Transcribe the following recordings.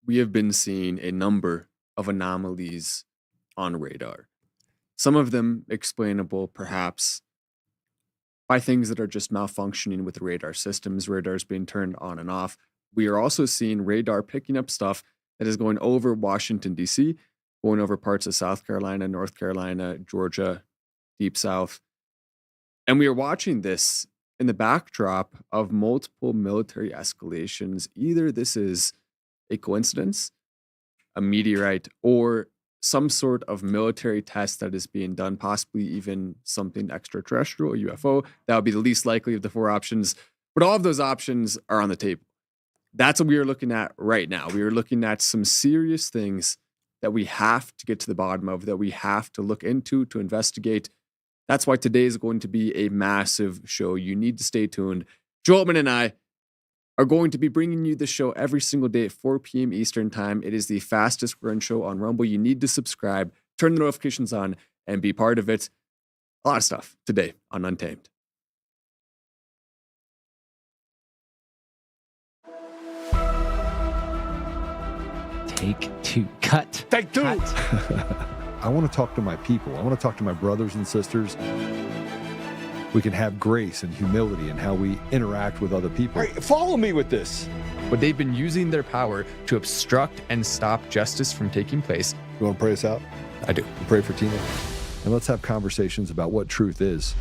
we have been seeing a number of anomalies on radar. Some of them explainable, perhaps, by things that are just malfunctioning with radar systems, radars being turned on and off. We are also seeing radar picking up stuff that is going over Washington, D.C., going over parts of South Carolina, North Carolina, Georgia, Deep South. And we are watching this in the backdrop of multiple military escalations. Either this is a coincidence, a meteorite, or some sort of military test that is being done, possibly even something extraterrestrial, a UFO. That would be the least likely of the four options. But all of those options are on the table. That's what we are looking at right now. We are looking at some serious things that we have to get to the bottom of, that we have to look into, to investigate. That's why today is going to be a massive show. You need to stay tuned. Joe Oltmann and I are going to be bringing you the show every single day at 4 p.m. Eastern Time. It is the fastest growing show on Rumble. You need to subscribe, turn the notifications on, and be part of it. A lot of stuff today on Untamed. Take two. Cut. Take two. I want to talk to my people. I want to talk to my brothers and sisters. We can have grace and humility in how we interact with other people. All right, follow me with this. But they've been using their power to obstruct and stop justice from taking place. You want to pray us out? I do. We'll pray for Tina. And let's have conversations about what truth is.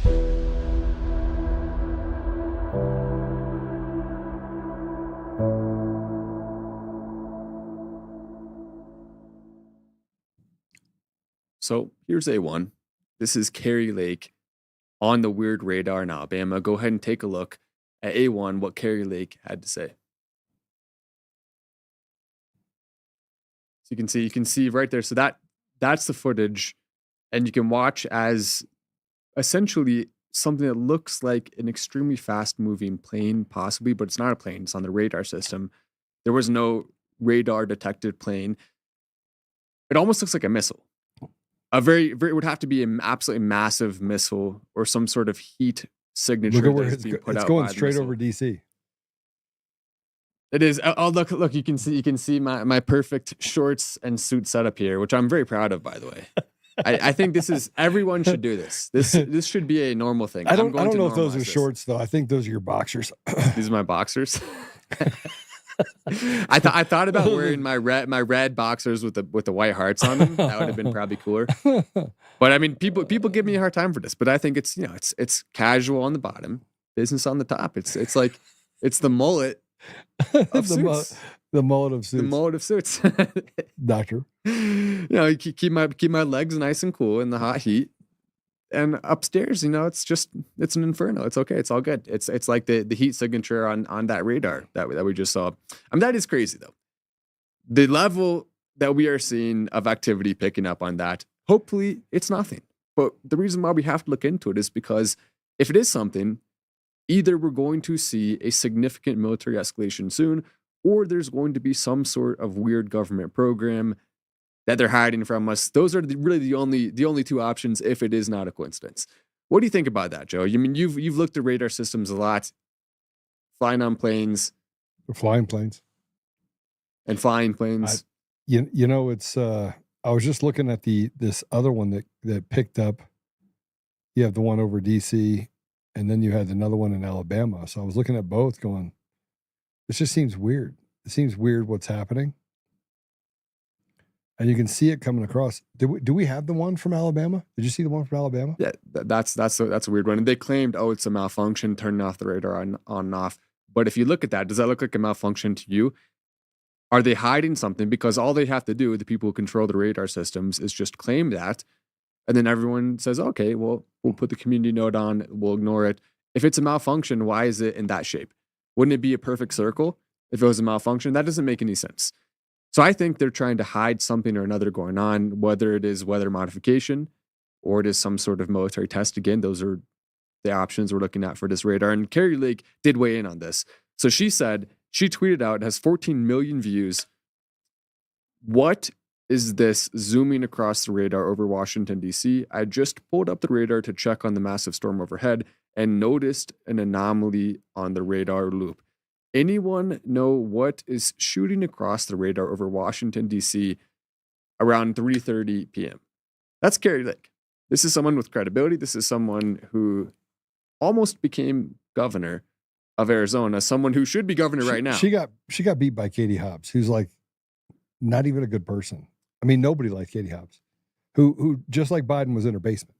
So here's A1. This is Kari Lake on the weird radar in Alabama. Go ahead and take a look at A1, what Kari Lake had to say. So you can see right there. So that's the footage, and you can watch as essentially something that looks like an extremely fast moving plane, possibly, but it's not a plane. It's on the radar system. There was no radar detected plane. It almost looks like a missile. A very, it would have to be an absolutely massive missile or some sort of heat signature. Look at where it's going straight over DC. It is. Oh, look! You can see my perfect shorts and suit setup here, which I'm very proud of, by the way. I think this is, everyone should do this. This should be a normal thing. I don't know if those are shorts though. I think those are your boxers. These are my boxers. I thought about wearing my red boxers with the white hearts on them. That would have been probably cooler. But I mean, people give me a hard time for this. But I think it's it's casual on the bottom, business on the top. It's the mullet of suits. The mullet of suits. The mullet of suits. Doctor. Keep my legs nice and cool in the hot heat. And upstairs, it's an inferno. It's okay. It's all good. It's like the heat signature on that radar that we just saw. That is crazy though. The level that we are seeing of activity picking up on that, hopefully it's nothing. But the reason why we have to look into it is because if it is something, either we're going to see a significant military escalation soon, or there's going to be some sort of weird government program that they're hiding from us. Those are really the only two options if it is not a coincidence. What do you think about that, Joe? I mean, you've looked at radar systems a lot, flying on planes. Flying planes. And flying planes. It's I was just looking at this other one that picked up. You have the one over DC, and then you had another one in Alabama. So I was looking at both going, this just seems weird. It seems weird what's happening. And you can see it coming across. Do we have the one from Alabama? Did you see the one from Alabama? Yeah, that's a weird one. And they claimed, it's a malfunction, turning off the radar on and off. But if you look at that, does that look like a malfunction to you? Are they hiding something? Because all they have to do, the people who control the radar systems, is just claim that. And then everyone says, okay, well, we'll put the community note on, we'll ignore it. If it's a malfunction, why is it in that shape? Wouldn't it be a perfect circle if it was a malfunction? That doesn't make any sense. So I think they're trying to hide something or another going on, whether it is weather modification or it is some sort of military test. Again, those are the options we're looking at for this radar. And Kari Lake did weigh in on this. So she said, she tweeted out, it has 14 million views. What is this zooming across the radar over Washington, D.C.? I just pulled up the radar to check on the massive storm overhead and noticed an anomaly on the radar loop. anyone know what is shooting across the radar over Washington, D.C. around 3:30 p.m.? That's Carrie Lake. This is someone with credibility. This is someone who almost became governor of Arizona, someone who should be governor right now. She got beat by Katie Hobbs, who's like not even a good person. I mean, nobody liked Katie Hobbs, who just like Biden was in her basement.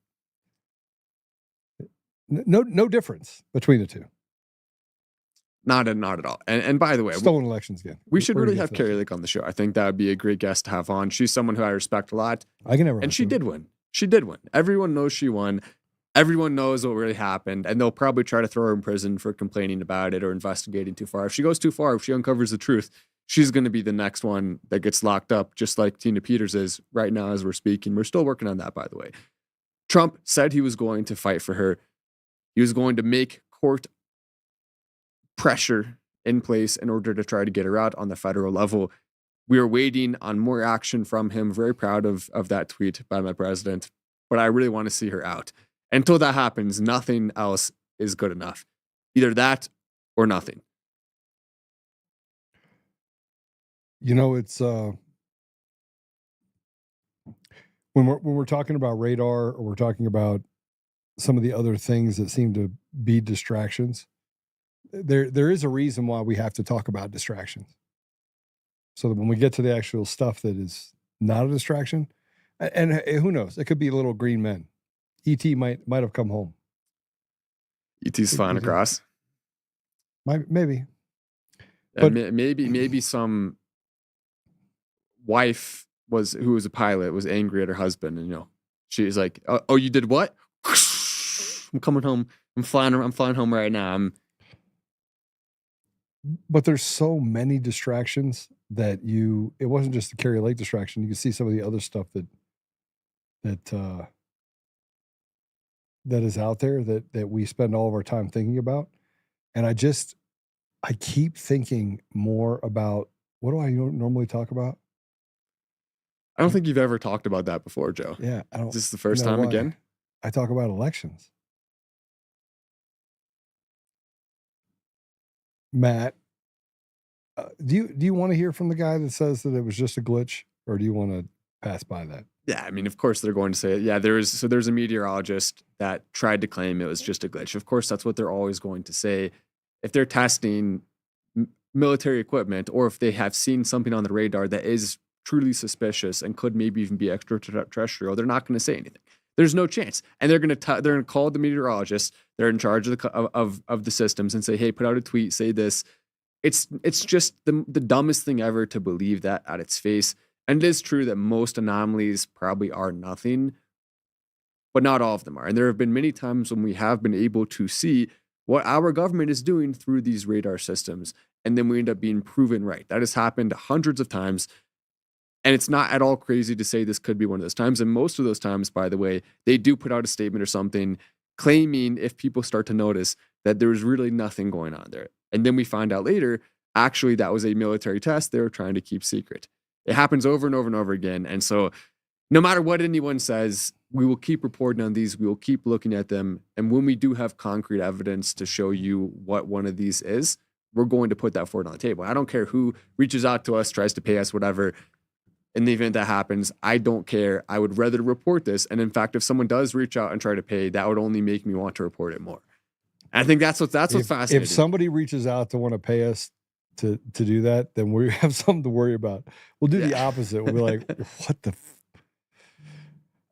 No difference between the two. Not at all. And by the way, stolen elections again. We should really have Carrie Lake on the show. I think that would be a great guest to have on. She's someone who I respect a lot. I can never. And she did win. She did win. Everyone knows she won. Everyone knows what really happened, and they'll probably try to throw her in prison for complaining about it or investigating too far. If she goes too far, if she uncovers the truth, she's going to be the next one that gets locked up, just like Tina Peters is right now as we're speaking. We're still working on that, by the way. Trump said he was going to fight for her. He was going to make court pressure in place in order to try to get her out on the federal level. We are waiting on more action from him. Very proud of that tweet by my president, but I really want to see her out. Until that happens, nothing else is good enough. Either that or nothing. You know, it's when we're talking about radar, or we're talking about some of the other things that seem to be distractions. There is a reason why we have to talk about distractions, so that when we get to the actual stuff that is not a distraction, and who knows, it could be little green men. E.T. might have come home. E.T.'s flying across. Maybe. But maybe some wife who was a pilot was angry at her husband, and she's like, "Oh, you did what? I'm coming home. I'm flying home right now." But there's so many distractions that it wasn't just the Carrie Lake distraction. You can see some of the other stuff that is out there that we spend all of our time thinking about. And I keep thinking more about, what do I normally talk about? I don't think you've ever talked about that before, Joe. Yeah. I don't. Is this the first time again? I talk about elections. Matt, do you want to hear from the guy that says that it was just a glitch, or do you want to pass by that? Yeah, I mean, of course they're going to say it. Yeah, there's a meteorologist that tried to claim it was just a glitch. Of course, that's what they're always going to say. If they're testing military equipment, or if they have seen something on the radar that is truly suspicious and could maybe even be extraterrestrial, they're not going to say anything. There's no chance. And they're going to call the meteorologist. They're in charge of the systems and say, "Hey, put out a tweet, say this." It's just the dumbest thing ever to believe that at its face. And it is true that most anomalies probably are nothing, but not all of them are. And there have been many times when we have been able to see what our government is doing through these radar systems, and then we end up being proven right. That has happened hundreds of times, and it's not at all crazy to say this could be one of those times. And most of those times, by the way, they do put out a statement or something claiming, if people start to notice, that there's really nothing going on there. And then we find out later, actually, that was a military test they were trying to keep secret. It happens over and over and over again. And so no matter what anyone says, we will keep reporting on these. We will keep looking at them. And when we do have concrete evidence to show you what one of these is, we're going to put that forward on the table. I don't care who reaches out to us, tries to pay us, whatever. In the event that happens, I don't care. I would rather report this. And in fact, if someone does reach out and try to pay, that would only make me want to report it more. And I think that's what's fascinating. If somebody reaches out to want to pay us to do that, then we have something to worry about. We'll do the opposite. We'll be like, what the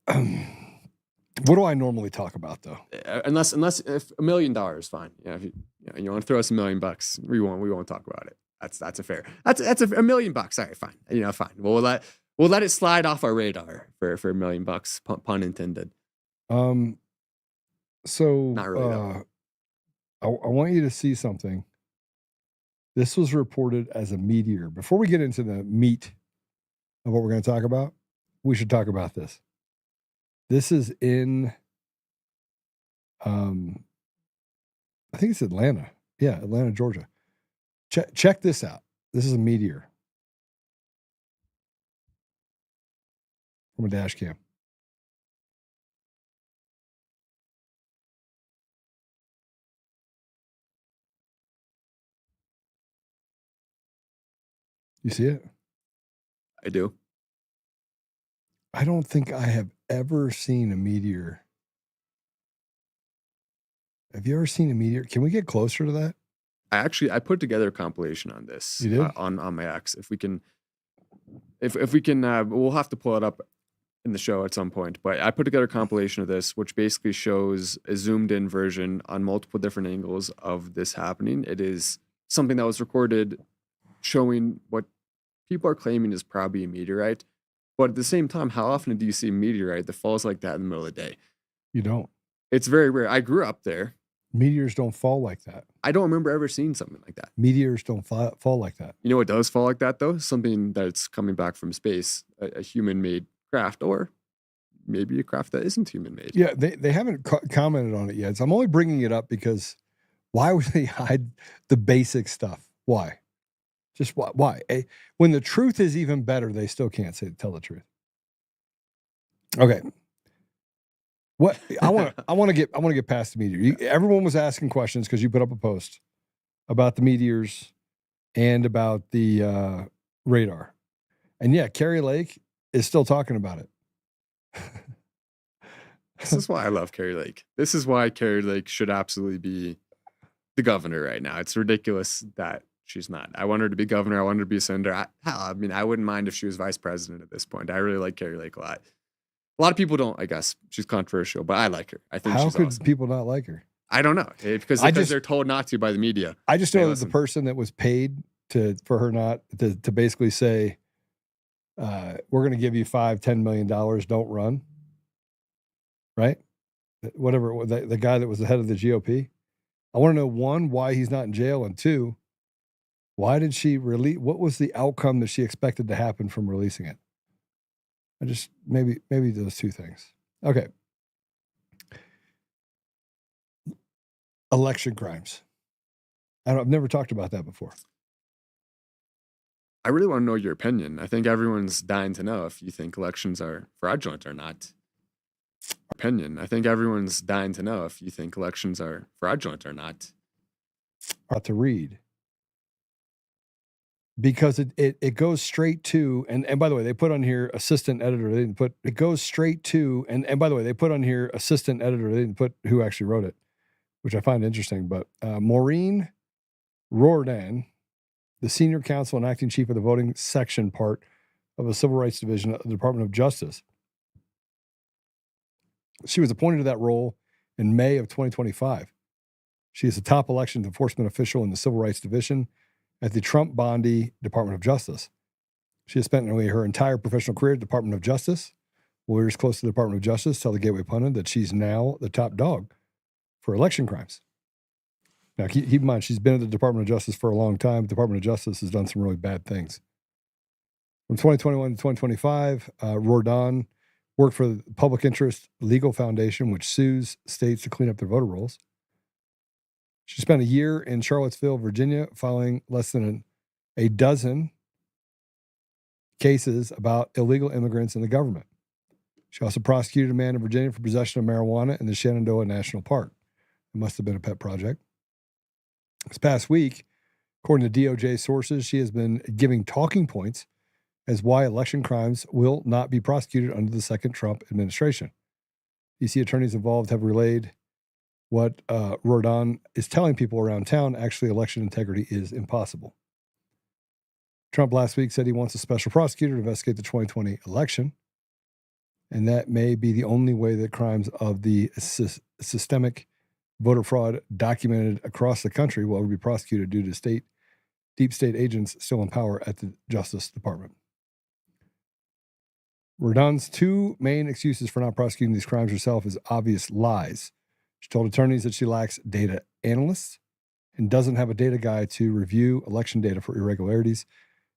what do I normally talk about, though? Unless if $1 million is fine. Yeah, if you want to throw us $1 million, we won't talk about it. That's a fair. That's $1 million. All right, fine. Fine. We'll let it slide off our radar for $1 million. Pun intended. So not really. I want you to see something. This was reported as a meteor. Before we get into the meat of what we're going to talk about, we should talk about this. This is in, I think it's Atlanta. Yeah, Atlanta, Georgia. Check this out. This is a meteor from a dash cam. You see it? I do. I don't think I have ever seen a meteor. Have you ever seen a meteor? Can we get closer to that? I put together a compilation on this You did? on my X. If we can, we'll have to pull it up in the show at some point. But I put together a compilation of this, which basically shows a zoomed in version on multiple different angles of this happening. It is something that was recorded showing what people are claiming is probably a meteorite. But at the same time, how often do you see a meteorite that falls like that in the middle of the day? You don't. It's very rare. I grew up there. Meteors don't fall like that. I don't remember ever seeing something like that. Meteors don't fall like that. You know what does fall like that, though? Something that's coming back from space, a human-made craft, or maybe a craft that isn't human-made. Yeah, they haven't commented on it yet. So I'm only bringing it up because why would they hide the basic stuff? Why? Just why? When the truth is even better, they still can't tell the truth. Okay. What I want to get past the meteor. Everyone was asking questions because you put up a post about the meteors and about the radar, and yeah, Carrie Lake is still talking about it. This is why I love Carrie Lake. This is why Carrie Lake should absolutely be the governor right now. It's ridiculous that she's not. I want her to be governor. I want her to be a senator. I mean, I wouldn't mind if she was vice president at this point. I really like Carrie Lake a lot. A lot of people don't, I guess. She's controversial, but I like her. I think How she's could awesome. people not like her? I don't know. Because they're told not to by the media. I just know that the person that was paid for her not to basically say, we're going to give you $5-10 million, don't run. Right? Whatever, the guy that was the head of the GOP. I want to know, one, why he's not in jail, and two, why did she release? What was the outcome that she expected to happen from releasing it? I just maybe those two things. Okay. Election crimes. I've never talked about that before. I really want to know your opinion. I think everyone's dying to know if you think elections are fraudulent or not. Opinion. I think everyone's dying to know if you think elections are fraudulent or not. To read. Because it goes straight to, and by the way, they put on here assistant editor. They didn't put, it goes straight to, and by the way, they put on here assistant editor. They didn't put who actually wrote it, which I find interesting. But Maureen Rourdan, the senior counsel and acting chief of the voting section part of the Civil Rights Division of the Department of Justice. She was appointed to that role in May of 2025. She is the top elections enforcement official in the Civil Rights Division at the Trump Bondi Department of Justice. She has spent nearly her entire professional career at the Department of Justice. Lawyers close to the Department of Justice tell the Gateway Pundit that she's now the top dog for election crimes. Now, keep in mind, she's been at the Department of Justice for a long time. The Department of Justice has done some really bad things. From 2021 to 2025, Rourdan worked for the Public Interest Legal Foundation, which sues states to clean up their voter rolls. She spent a year in Charlottesville, Virginia, filing less than a dozen cases about illegal immigrants in the government. She also prosecuted a man in Virginia for possession of marijuana in the Shenandoah National Park. It must have been a pet project. This past week, according to DOJ sources, she has been giving talking points as why election crimes will not be prosecuted under the second Trump administration. DC attorneys involved have relayed what Rourdan is telling people around town. Actually, election integrity is impossible. Trump last week said he wants a special prosecutor to investigate the 2020 election, and that may be the only way that crimes of the systemic voter fraud documented across the country will ever be prosecuted due to deep state agents still in power at the Justice Department. Rourdan's two main excuses for not prosecuting these crimes herself is obvious lies. She told attorneys that she lacks data analysts and doesn't have a data guy to review election data for irregularities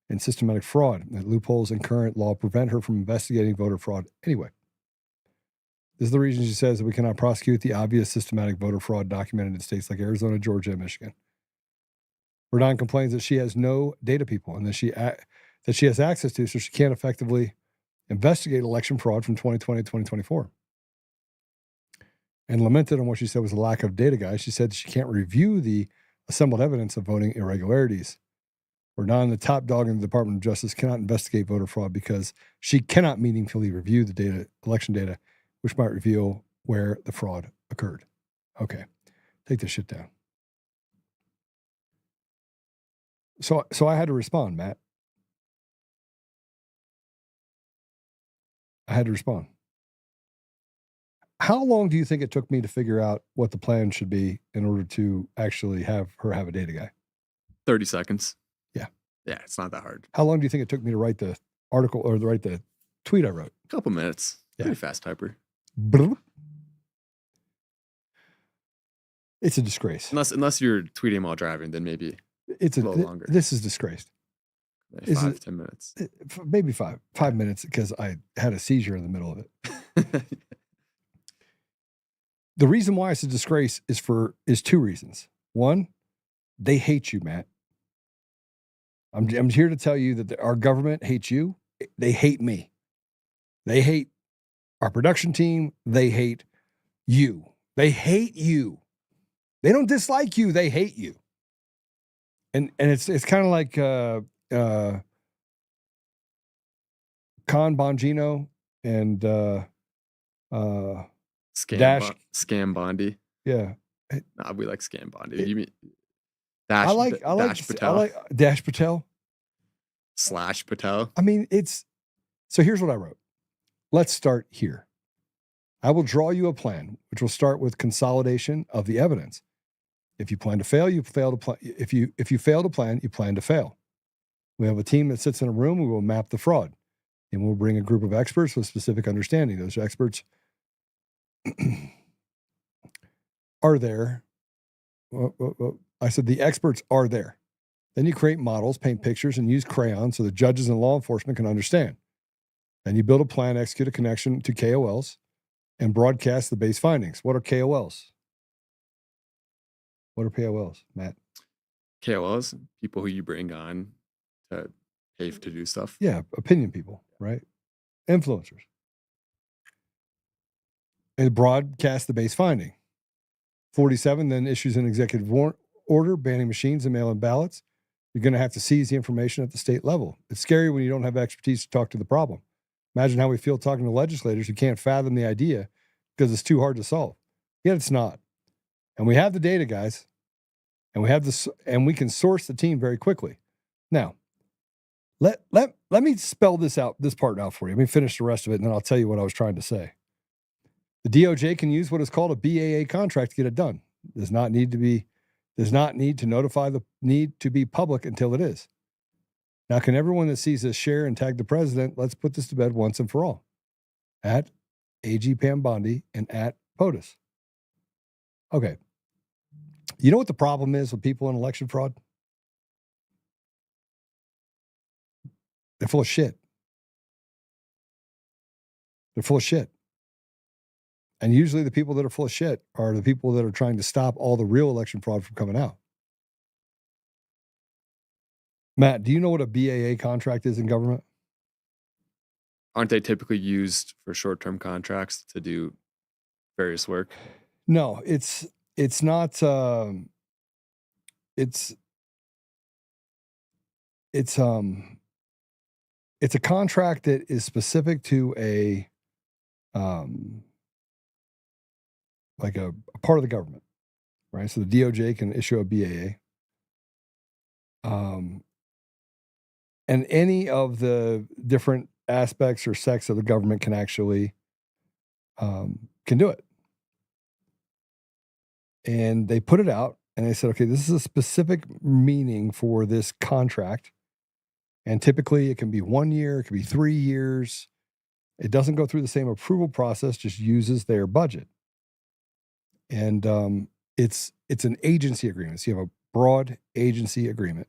and systematic fraud, that loopholes in current law prevent her from investigating voter fraud anyway. This is the reason she says that we cannot prosecute the obvious systematic voter fraud documented in states like Arizona, Georgia, and Michigan. Rourdan complains that she has no data people and that she has access to, so she can't effectively investigate election fraud from 2020 to 2024. And lamented on what she said was a lack of data guys. She said she can't review the assembled evidence of voting irregularities. or non the top dog in the Department of Justice cannot investigate voter fraud because she cannot meaningfully review the data, election data, which might reveal where the fraud occurred. Okay, take this shit down. So I had to respond, Matt. I had to respond. How long do you think it took me to figure out what the plan should be in order to actually have her have a data guy? 30 seconds. Yeah. Yeah, it's not that hard. How long do you think it took me to write the article or to write the tweet I wrote? A couple minutes. Yeah. Pretty fast typer. It's a disgrace. Unless you're tweeting while driving, then maybe It's a little longer. This is disgraced. like Is 5-10 minutes. Maybe five minutes because I had a seizure in the middle of it. The reason why it's a disgrace is two reasons. One, they hate you, Matt. I'm here to tell you that our government hates you. They hate me. They hate our production team. They hate you. They hate you. They don't dislike you. They hate you. And it's kind of like Con Bongino and Scam Bondi. Yeah. Nah, we like Scam Bondi. You mean Dash Dash Patel / Patel. I mean, so here's what I wrote. Let's start here. I will draw you a plan, which will start with consolidation of the evidence. If you plan to fail, you fail to plan. If you fail to plan, you plan to fail. We have a team that sits in a room. We will map the fraud, and we'll bring a group of experts with specific understanding. Those experts are there. I said the experts are there. Then you create models, paint pictures, and use crayons so the judges and law enforcement can understand. Then you build a plan, execute a connection to KOLs, and broadcast the base findings. What are KOLs? What are KOLs, Matt? KOLs, people who you bring on to pay to do stuff. Yeah, opinion people, right? Influencers. And broadcast the base finding. 47 then issues an executive order banning machines and mail-in ballots. You're going to have to seize the information at the state level. It's scary when you don't have expertise to talk to the problem. Imagine how we feel talking to legislators who can't fathom the idea because it's too hard to solve. Yet it's not. And we have the data, guys. And we have this, and we can source the team very quickly. Now, let me spell this part out for you. Let me finish the rest of it, and then I'll tell you what I was trying to say. The DOJ can use what is called a BAA contract to get it done. Does not need to notify the need to be public until it is. Now, can everyone that sees this share and tag the president? Let's put this to bed once and for all. At AG Pam Bondi and at POTUS. Okay. You know what the problem is with people in election fraud? They're full of shit. They're full of shit. And usually the people that are full of shit are the people that are trying to stop all the real election fraud from coming out. Matt, do you know what a BAA contract is in government? Aren't they typically used for short-term contracts to do various work? No, it's not. It's a contract that is specific to a like a part of the government, right? So the DOJ can issue a BAA. And any of the different aspects or sects of the government can actually can do it. And they put it out and they said, okay, this is a specific meaning for this contract. And typically it can be 1 year, it can be 3 years. It doesn't go through the same approval process, just uses their budget. And it's an agency agreement. So you have a broad agency agreement.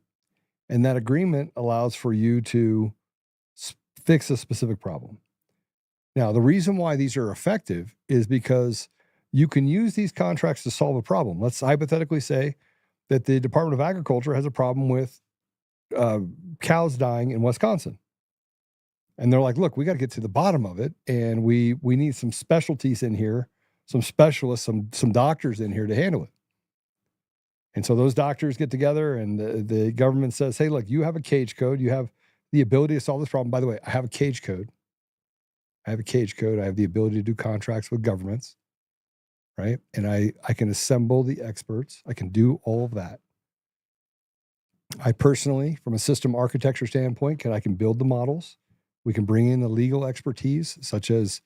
And that agreement allows for you to fix a specific problem. Now, the reason why these are effective is because you can use these contracts to solve a problem. Let's hypothetically say that the Department of Agriculture has a problem with cows dying in Wisconsin. And they're like, look, we got to get to the bottom of it. And we need some specialties in here, some specialists, some doctors in here to handle it. And so those doctors get together and the government says, hey, look, you have a cage code. You have the ability to solve this problem. By the way, I have a cage code. I have the ability to do contracts with governments, right? And I can assemble the experts. I can do all of that. I personally, from a system architecture standpoint, I can build the models. We can bring in the legal expertise, such as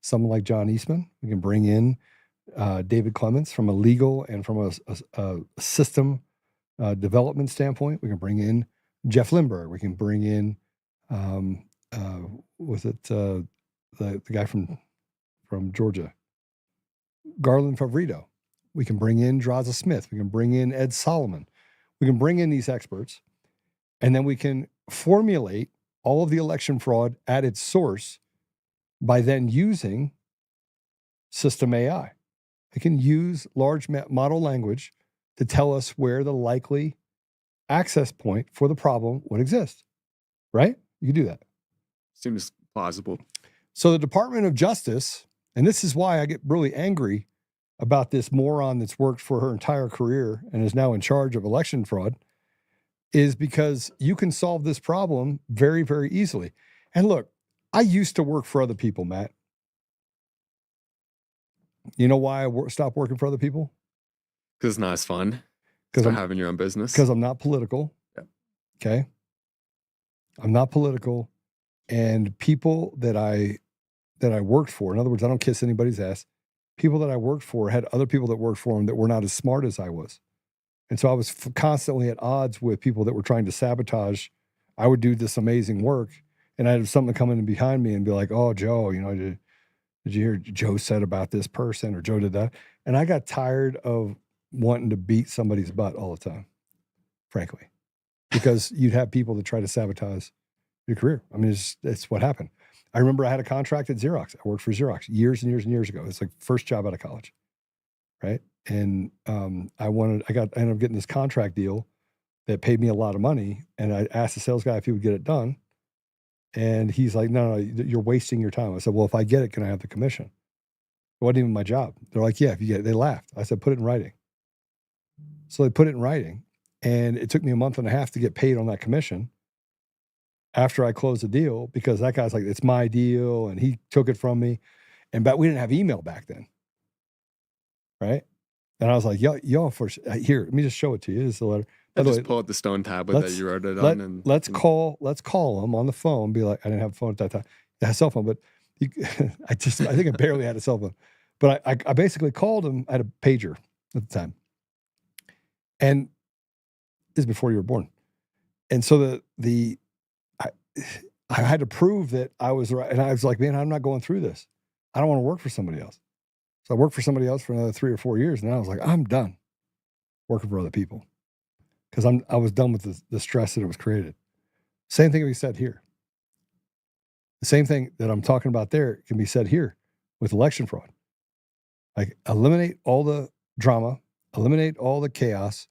someone like John Eastman. We can bring in David Clements from a legal and from a system development standpoint. We can bring in Jeff Lindbergh. We can bring in, the guy from Georgia, Garland Favorito. We can bring in Draza Smith. We can bring in Ed Solomon. We can bring in these experts, and then we can formulate all of the election fraud at its source by then using system AI. It can use large model language to tell us where the likely access point for the problem would exist, right? You can do that. Seems plausible. So the Department of Justice, and this is why I get really angry about this moron that's worked for her entire career and is now in charge of election fraud, is because you can solve this problem very, very easily. And look, I used to work for other people, Matt. You know why I stopped working for other people? Because it's not as fun. Because I'm having your own business. Because I'm not political. Yep. Okay. I'm not political. And people that I worked for, in other words, I don't kiss anybody's ass. People that I worked for had other people that worked for them that were not as smart as I was. And so I was constantly at odds with people that were trying to sabotage. I would do this amazing work, and I'd have something come in behind me and be like, oh, Joe, did you hear Joe said about this person, or Joe did that? And I got tired of wanting to beat somebody's butt all the time, frankly, because you'd have people that try to sabotage your career. I mean, it's what happened. I remember I had a contract at Xerox. I worked for Xerox years and years and years ago. It's like first job out of college, right? And I ended up getting this contract deal that paid me a lot of money. And I asked the sales guy if he would get it done. And he's like, no, you're wasting your time. I said, well, if I get it, can I have the commission? It wasn't even my job. They're like, yeah, if you get it. They laughed. I said, put it in writing. So they put it in writing. And it took me a month and a half to get paid on that commission after I closed the deal, because that guy's like, it's my deal. And he took it from me. But we didn't have email back then. Right. And I was like, y'all here, let me just show it to you. This is the letter. Just pull out the stone tablet that you wrote it on. And let's call him on the phone. Be like, I didn't have a phone at that time. I had a cell phone, but I think I barely had a cell phone. But I basically called him. I had a pager at the time. And this is before you were born. And so I had to prove that I was right. And I was like, man, I'm not going through this. I don't want to work for somebody else. So I worked for somebody else for another 3 or 4 years. And I was like, I'm done working for other people, because I was done with the stress that it was created. Same thing can be said here. The same thing that I'm talking about there can be said here with election fraud. Like, eliminate all the drama, eliminate all the chaos,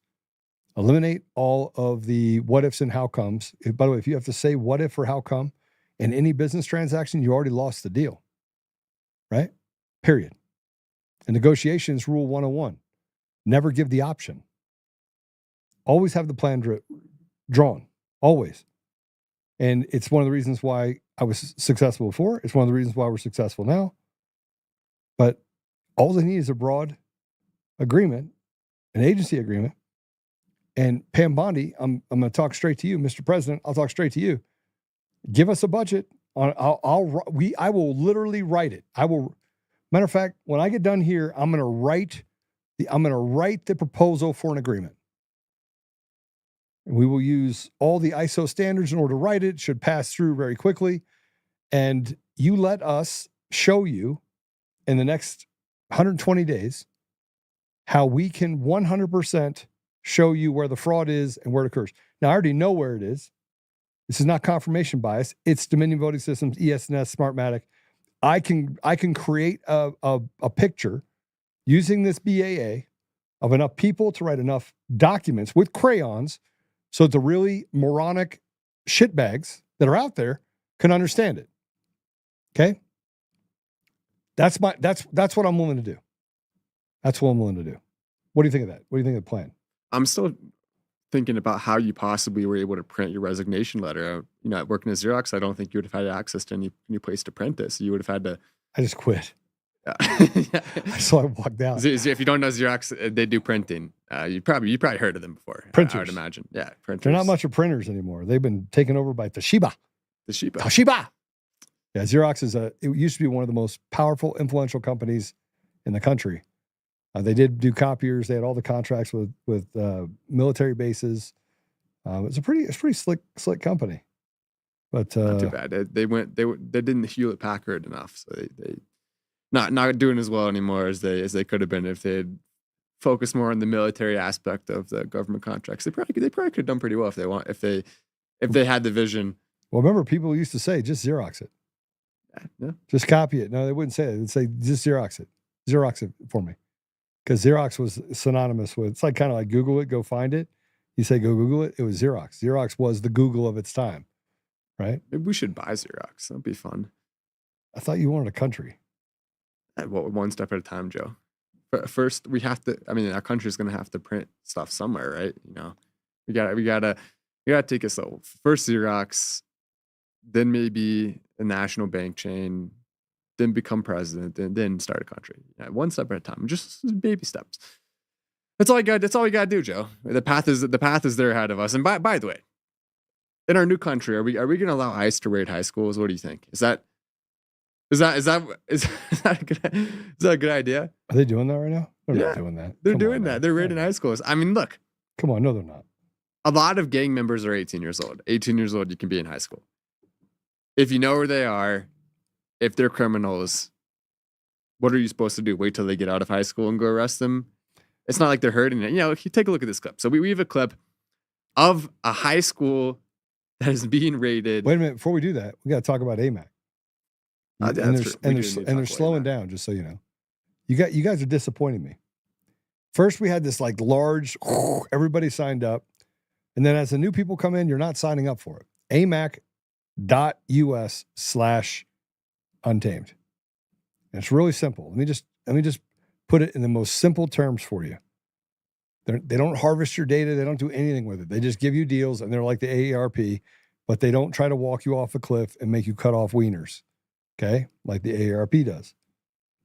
eliminate all of the what ifs and how comes. By the way, if you have to say what if or how come in any business transaction, you already lost the deal, right? Period. And negotiations rule 101. Never give the option. Always have the plan drawn, always. And it's one of the reasons why I was successful before. It's one of the reasons why we're successful now. But all they need is a broad agreement, an agency agreement. And Pam Bondi, I'm going to talk straight to you, Mr. President. I'll talk straight to you. Give us a budget. I will literally write it. Matter of fact, when I get done here, I'm going to write the proposal for an agreement. We will use all the ISO standards in order to write it. It should pass through very quickly. And you let us show you in the next 120 days how we can 100% show you where the fraud is and where it occurs. Now, I already know where it is. This is not confirmation bias. It's Dominion Voting Systems, ESNS, Smartmatic. I can create a picture using this BAA of enough people to write enough documents with crayons so the really moronic shitbags that are out there can understand it. Okay? That's what I'm willing to do. That's what I'm willing to do. What do you think of that? What do you think of the plan? I'm still thinking about how you possibly were able to print your resignation letter. Working at Xerox, I don't think you would have had access to any place to print this. You would have had to. I just quit. Yeah. So I walked out. If you don't know Xerox, they do printing. You probably heard of them before. Printers. I would imagine. Yeah, printers. They're not much of printers anymore. They've been taken over by Toshiba. Toshiba. Yeah, Xerox it used to be one of the most powerful, influential companies in the country. They did do copiers. They had all the contracts with military bases. It's a pretty slick company. But not too bad. They didn't Hewlett Packard enough, so they not doing as well anymore as they could have been if they had focused more on the military aspect of the government contracts. They probably could have done pretty well if they had the vision. Well, remember, people used to say just Xerox it. Yeah. Just copy it. No, they wouldn't say it. They'd say just Xerox it. Xerox it for me. Because Xerox was synonymous with, it's like kind of like Google it, go find it. You say go Google it, it was Xerox. Xerox was the Google of its time, right? Maybe we should buy Xerox. That'd be fun. I thought you wanted a country. Well, one step at a time, Joe. First, we have to. Our country's going to have to print stuff somewhere, right? We gotta take it slow. First Xerox, then maybe a national bank chain, then become president, then start a country. Yeah, one step at a time, just baby steps. That's all I got. That's all we got to do, Joe. The path is there ahead of us. And by the way, in our new country, are we going to allow ICE to raid high schools? What do you think? Is that a good idea? Are they doing that right now? They're not doing that. They're doing that. They're raiding high schools. Look. Come on, no, they're not. A lot of gang members are 18 years old. 18 years old, you can be in high school. If you know where they are, if they're criminals, what are you supposed to do? Wait till they get out of high school and go arrest them? It's not like they're hurting it. You take a look at this clip. So we have a clip of a high school that is being raided. Wait a minute. Before we do that, we got to talk about AMAC. And they're slowing down, just so you know. You guys are disappointing me. First, we had this like large, everybody signed up. And then as the new people come in, you're not signing up for it. amac.us/untamed. And it's really simple. Let me just put it in the most simple terms for you. They don't harvest your data. They don't do anything with it. They just give you deals, and they're like the AARP, but they don't try to walk you off a cliff and make you cut off wieners, okay, like the AARP does.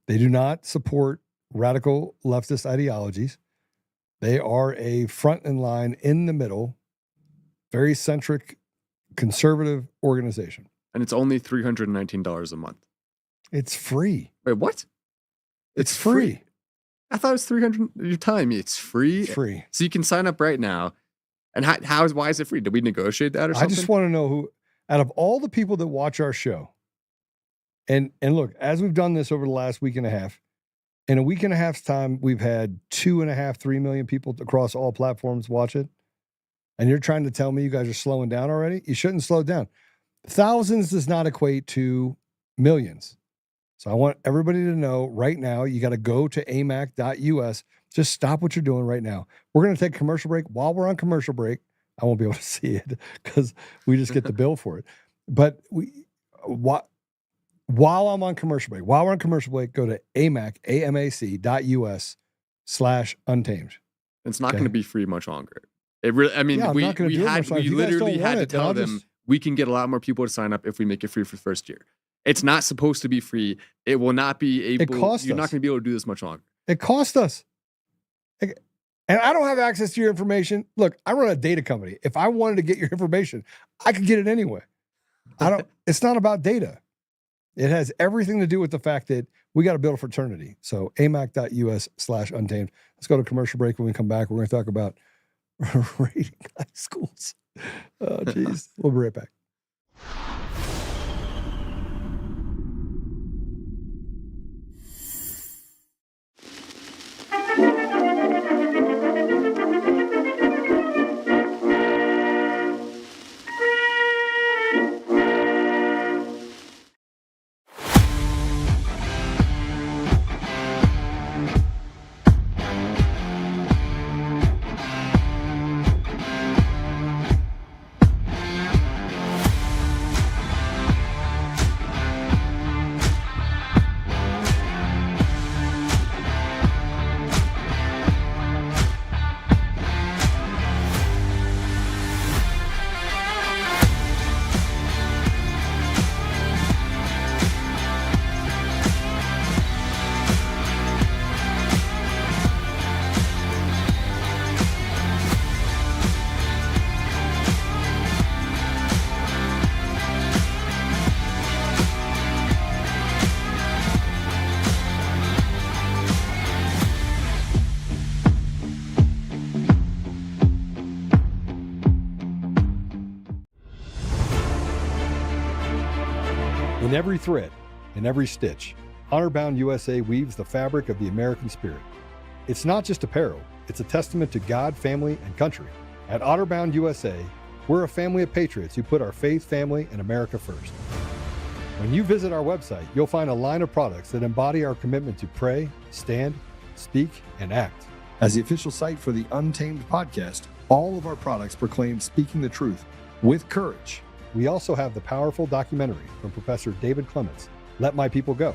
They do not support radical leftist ideologies. They are a front in line, in the middle, very centric, conservative organization. And it's only $319 a month. It's free. Wait, what? It's free. I thought it was $300. You're telling me it's free? It's free. So you can sign up right now. And why is it free? Did we negotiate that or something? I just want to know who, out of all the people that watch our show, and look, as we've done this over the last week and a half, in a week and a half's time, we've had 2.5, 3 million people across all platforms watch it. And you're trying to tell me you guys are slowing down already? You shouldn't slow down. Thousands does not equate to millions. So I want everybody to know right now, you got to go to amac.us. Just stop what you're doing right now. We're going to take a commercial break. While we're on commercial break, I won't be able to see it because we just get the bill for it. But while I'm on commercial break, go to amac.us/untamed. It's not going to be free much longer. It really, we literally had to tell them we can get a lot more people to sign up if we make it free for the first year. It's not supposed to be free. It will not be able. It costs you're not going to be able to do this much longer. It cost us. And I don't have access to your information. Look, I run a data company. If I wanted to get your information, I could get it anyway. It's not about data. It has everything to do with the fact that we got to build a fraternity. So amac.us/untamed. Let's go to commercial break. When we come back, we're going to talk about raiding high schools. Oh, geez. We'll be right back. In every thread, in every stitch, Honor-Bound USA weaves the fabric of the American spirit. It's not just apparel, it's a testament to God, family, and country. At Honor-Bound USA, we're a family of patriots who put our faith, family, and America first. When you visit our website, you'll find a line of products that embody our commitment to pray, stand, speak, and act. As the official site for the Untamed podcast, all of our products proclaim speaking the truth with courage. We also have the powerful documentary from Professor David Clements, Let My People Go.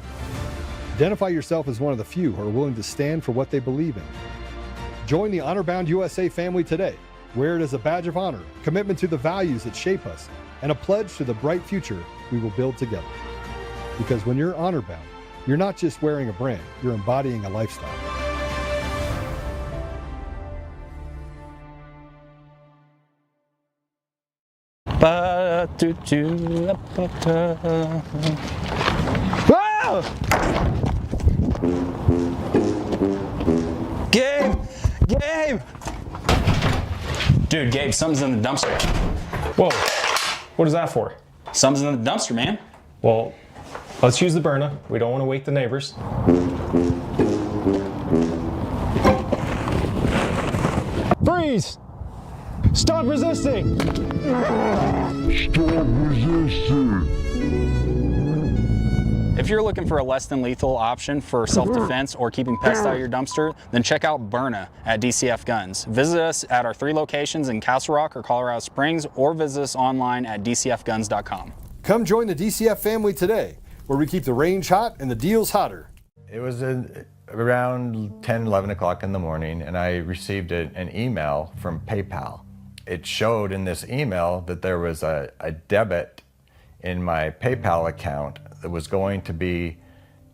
Identify yourself as one of the few who are willing to stand for what they believe in. Join the Honor-Bound USA family today. Wear it as a badge of honor, commitment to the values that shape us, and a pledge to the bright future we will build together. Because when you're honor-bound, you're not just wearing a brand, you're embodying a lifestyle. Gabe! Dude, Gabe, something's in the dumpster. Whoa, what is that for? Something's in the dumpster, man. Well, let's use the burner. We don't want to wake the neighbors. Freeze! Stop resisting! Stop resisting! If you're looking for a less than lethal option for self-defense or keeping pests out of your dumpster, then check out Byrna at DCF Guns. Visit us at our 3 locations in Castle Rock or Colorado Springs, or visit us online at dcfguns.com. Come join the DCF family today, where we keep the range hot and the deals hotter. It was around 10, 11 o'clock in the morning, and I received an email from PayPal. It showed in this email that there was a debit in my PayPal account that was going to be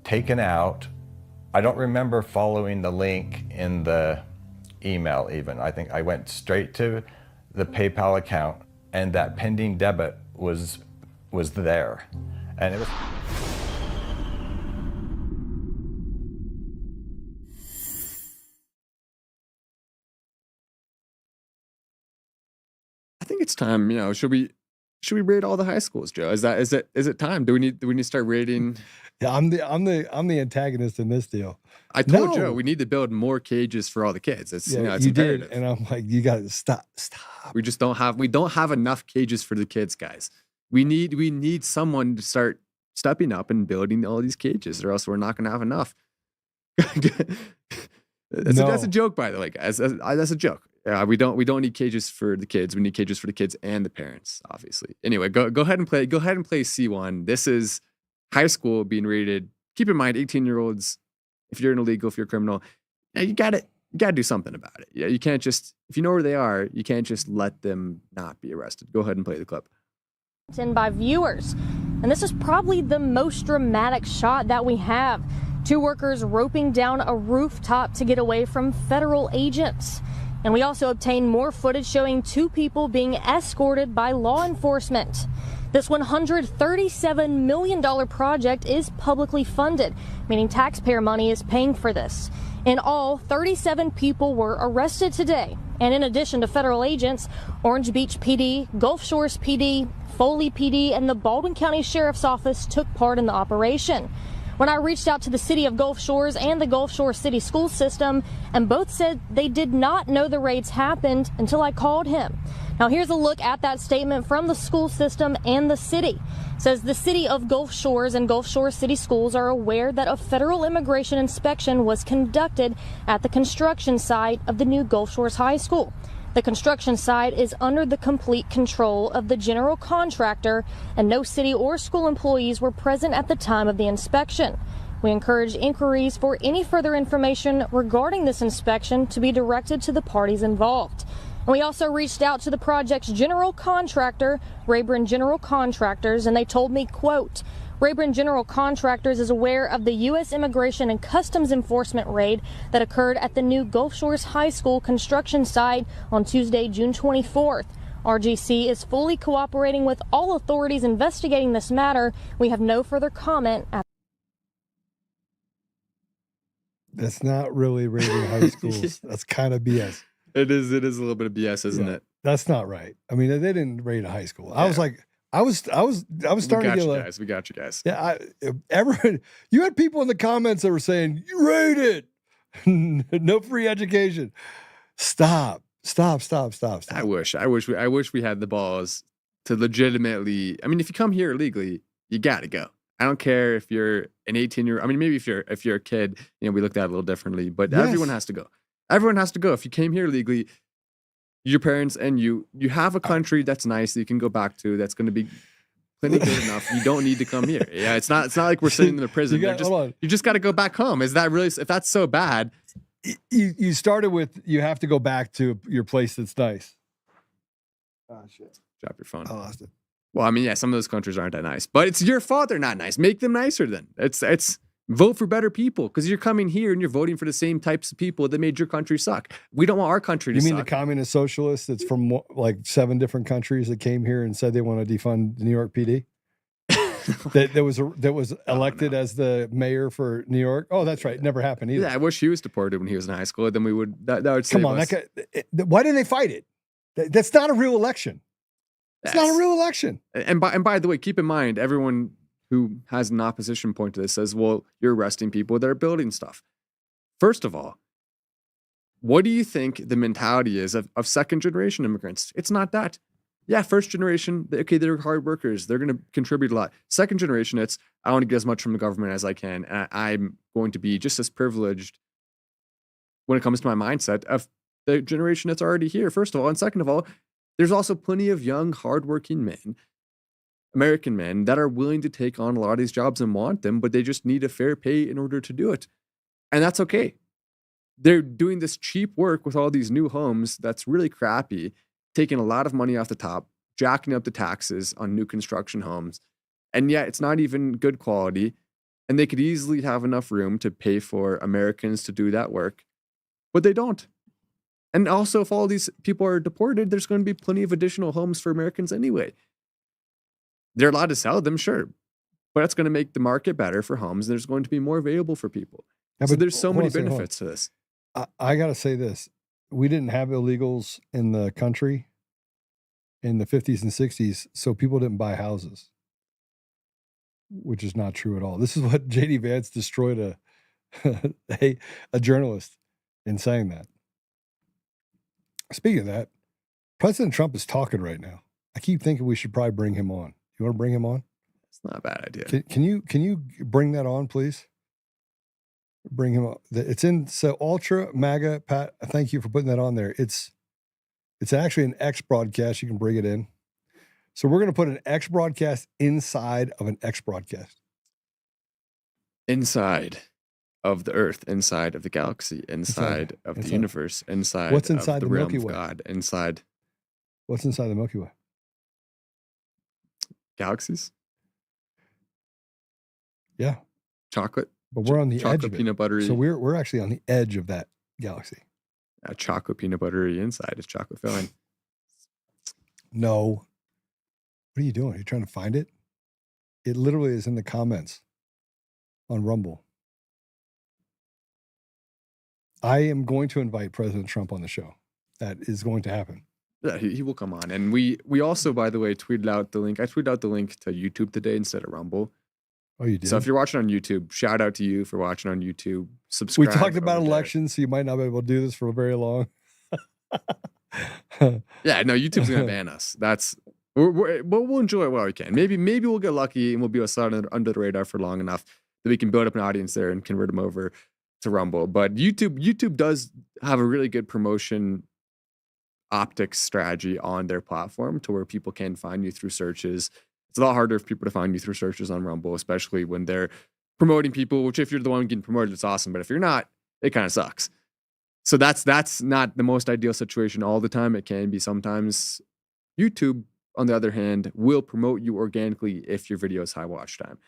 taken out. I don't remember following the link in the email even. I think I went straight to the PayPal account, and that pending debit was there. And it was... I think it's time. Should we rate all the high schools, Joe? Is it time? Do we need to start rating? Yeah, I'm the antagonist in this deal. I told Joe we need to build more cages for all the kids. It's it's you imperative. did, and I'm like, you got to stop. We just don't have enough cages for the kids, guys. We need someone to start stepping up and building all these cages, or else we're not going to have enough. That's a joke, by the way, guys. That's a joke. We don't need cages for the kids. We need cages for the kids and the parents, obviously. Anyway, go ahead and play. Go ahead and play C1. This is high school being rated. Keep in mind, 18-year-olds. If you're an illegal, if you're a criminal, you got to do something about it. Yeah, you can't just, if you know where they are, you can't just let them not be arrested. Go ahead and play the clip. By viewers, and this is probably the most dramatic shot that we have. 2 workers roping down a rooftop to get away from federal agents. And we also obtained more footage showing 2 people being escorted by law enforcement. This $137 million project is publicly funded, meaning taxpayer money is paying for this. In all, 37 people were arrested today. And in addition to federal agents, Orange Beach PD, Gulf Shores PD, Foley PD, and the Baldwin County Sheriff's Office took part in the operation. When I reached out to the city of Gulf Shores and the Gulf Shores City School System, and both said they did not know the raids happened until I called him. Now here's a look at that statement from the school system and the city. It says the city of Gulf Shores and Gulf Shores City Schools are aware that a federal immigration inspection was conducted at the construction site of the new Gulf Shores High School. The construction site is under the complete control of the general contractor, and no city or school employees were present at the time of the inspection. We encourage inquiries for any further information regarding this inspection to be directed to the parties involved. And we also reached out to the project's general contractor, Rayburn General Contractors, and they told me, quote, Rayburn General Contractors is aware of the U.S. Immigration and Customs Enforcement raid that occurred at the new Gulf Shores High School construction site on Tuesday, June 24th. RGC is fully cooperating with all authorities investigating this matter. We have no further comment. That's not really rating high schools. That's kind of BS. It is a little bit of BS, isn't it? That's not right. I mean, they didn't rate a high school. I was like, I was starting to get like, guys. We got you guys. yeah. Everyone, you had people in the comments that were saying you rate it, no free education. Stop. I wish we had the balls to legitimately. I mean, if you come here illegally, you got to go. I don't care if you're an 18-year. I mean, maybe if you're a kid, we looked at it a little differently. But Yes. everyone has to go. Everyone has to go. If you came here legally, your parents and you have a country that's nice that you can go back to. That's going to be plenty good enough. You don't need to come here. Yeah, it's not like we're sitting in a prison. You just got to go back home. Is that really? If that's so bad? You started with you have to go back to your place that's nice. Oh shit! Drop your phone. I lost it. Well, I mean, yeah, some of those countries aren't that nice, but it's your fault they're not nice. Make them nicer then. It's vote for better people because you're coming here and you're voting for the same types of people that made your country suck. We don't want our country to suck. You mean the communist socialists that's from like 7 different countries that came here and said they want to defund the New York PD? that was elected as the mayor for New York. Oh, that's right. It never happened either. Yeah, I wish he was deported when he was in high school. Then we would that would save Come on, us. that guy, why didn't they fight it? That's not a real election. It's not a real election. And by the way, keep in mind, everyone who has an opposition point to this says, well, you're arresting people that are building stuff. First of all, what do you think the mentality is of second generation immigrants? It's not that. Yeah, first generation, okay, they're hard workers. They're going to contribute a lot. Second generation, it's I want to get as much from the government as I can. And I'm going to be just as privileged when it comes to my mindset of the generation that's already here, first of all. And second of all, there's also plenty of young, hardworking men, American men, that are willing to take on a lot of these jobs and want them, but they just need a fair pay in order to do it. And that's okay. They're doing this cheap work with all these new homes that's really crappy, taking a lot of money off the top, jacking up the taxes on new construction homes. And yet it's not even good quality. And they could easily have enough room to pay for Americans to do that work, but they don't. And also, if all these people are deported, there's going to be plenty of additional homes for Americans anyway. They're allowed to sell them, sure, but it's going to make the market better for homes. There's going to be more available for people. Yeah, so there's so many benefits to this. I got to say this. We didn't have illegals in the country in the 50s and 60s, so people didn't buy houses, which is not true at all. This is what J.D. Vance destroyed a journalist in saying that. Speaking of that, President Trump is talking right now. I keep thinking we should probably bring him on. You want to bring him on? It's not a bad idea. Can you bring that on, please? Bring him on. It's in so Ultra MAGA. Pat, thank you for putting that on there. It's actually an X broadcast. You can bring it in. So we're going to put an X broadcast inside of an X broadcast. Inside of the Earth, inside of the galaxy, inside of the universe, inside What's inside of the the realm Milky of Way? God, inside What's inside the Milky Way? galaxies. Yeah, Chocolate. but we're on the edge chocolate of it. peanut buttery. So we're actually on the edge of that galaxy. Chocolate peanut buttery inside is chocolate filling. No. What are you doing? Are you trying to find it? It literally is in the comments on Rumble. I am going to invite President Trump on the show. That is going to happen. Yeah, he will come on. And we also, by the way, tweeted out the link. I tweeted out the link to YouTube today instead of Rumble. Oh, you did? So if you're watching on YouTube, shout out to you for watching on YouTube. Subscribe. We talked about over there. elections, so you might not be able to do this for very long. Yeah, no, YouTube's going to ban us. We'll enjoy it while we can. Maybe we'll get lucky and we'll be under the radar for long enough that we can build up an audience there and convert them over to Rumble. But YouTube does have a really good promotion optics strategy on their platform to where people can find you through searches. It's a lot harder for people to find you through searches on Rumble, especially when they're promoting people, which if you're the one getting promoted, it's awesome. But if you're not, it kind of sucks. So that's not the most ideal situation all the time. It can be sometimes. YouTube, on the other hand, will promote you organically if your video is high watch time.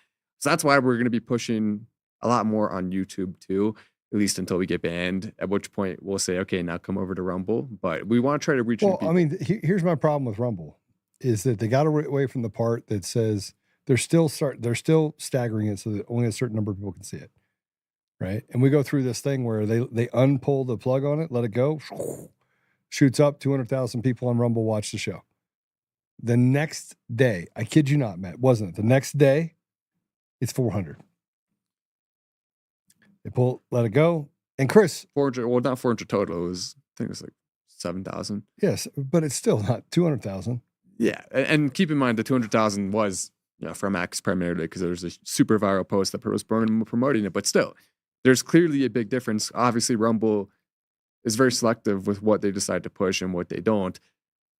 So that's why we're going to be pushing a lot more on YouTube too, at least until we get banned, at which point we'll say, okay, now come over to Rumble. But we want to try to reach new people. I mean, here's my problem with Rumble is that they got away from the part that says they're still staggering it so that only a certain number of people can see it. Right. And we go through this thing where they unpull the plug on it, let it go, shoots up, 200,000 people on Rumble watch the show. The next day, I kid you not, Matt, wasn't it? The next day, it's 400. They let it go. And Chris, 400, well, not 400 total. It was, I think it was like 7,000. yes, but it's still not 200,000. Yeah, and keep in mind the 200,000 was from X primarily because there was a super viral post that was promoting it. But still, there's clearly a big difference. Obviously, Rumble is very selective with what they decide to push and what they don't.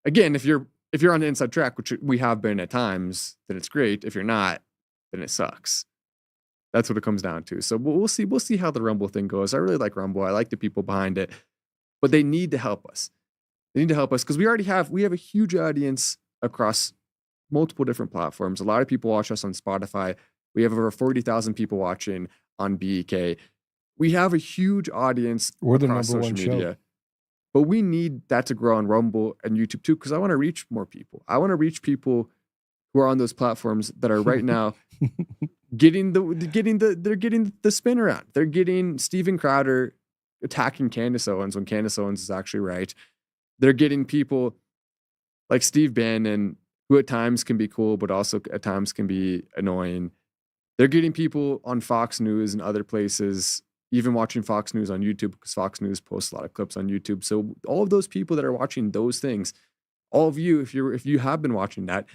Again, if you're on the inside track, which we have been at times, then it's great. If you're not, then it sucks. That's what it comes down to. So we'll see. We'll see how the Rumble thing goes. I really like Rumble. I like the people behind it, but they need to help us. They need to help us because we have a huge audience across multiple different platforms. A lot of people watch us on Spotify. We have over 40,000 people watching on BEK. We have a huge audience across social media. But we need that to grow on Rumble and YouTube too, because I want to reach more people. I want to reach people who are on those platforms that are right now getting the spin around. They're getting Steven Crowder attacking Candace Owens when Candace Owens is actually right. They're getting people like Steve Bannon, who at times can be cool, but also at times can be annoying. They're getting people on Fox News and other places, even watching Fox News on YouTube, because Fox News posts a lot of clips on YouTube. So all of those people that are watching those things, all of you, if you have been watching that,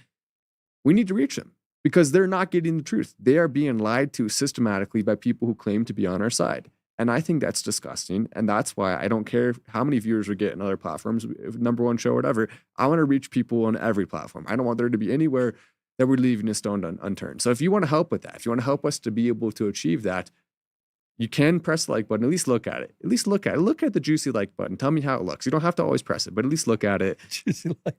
we need to reach them because they're not getting the truth. They are being lied to systematically by people who claim to be on our side. And I think that's disgusting. And that's why I don't care how many viewers we get in other platforms, number one show, whatever. I want to reach people on every platform. I don't want there to be anywhere that we're leaving a stone unturned. So if you want to help with that, if you want to help us to be able to achieve that, you can press the like button. At least look at it. At least look at it. Look at the juicy like button. Tell me how it looks. You don't have to always press it, but at least look at it. Juicy like.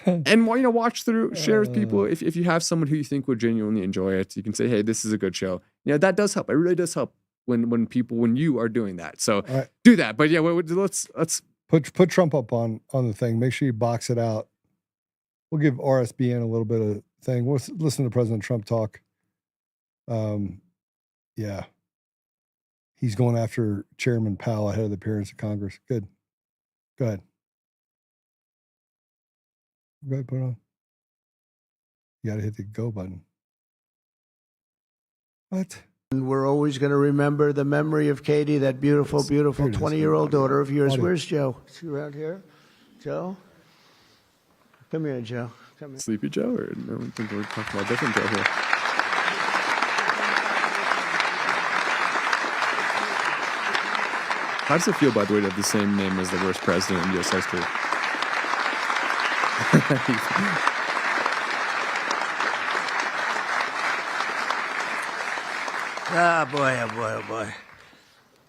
And watch through, share with people. If you have someone who you think would genuinely enjoy it, you can say, "Hey, this is a good show." That does help. It really does help when you are doing that. So do that. But yeah, let's put Trump up on the thing. Make sure you box it out. We'll give RSBN a little bit of thing. We'll listen to President Trump talk. Yeah. He's going after Chairman Powell ahead of the appearance of Congress. Good. Go ahead. Go ahead, put it on. You got to hit the go button. What? And we're always going to remember the memory of Katie, that beautiful, beautiful 20-year-old daughter of yours. Where's Joe? Is she around here? Joe? Come here, Joe. Come here. Sleepy Joe? Or no, I think we're talking about a different Joe here. How does it feel, by the way, to have the same name as the worst president in U.S. history? Oh boy.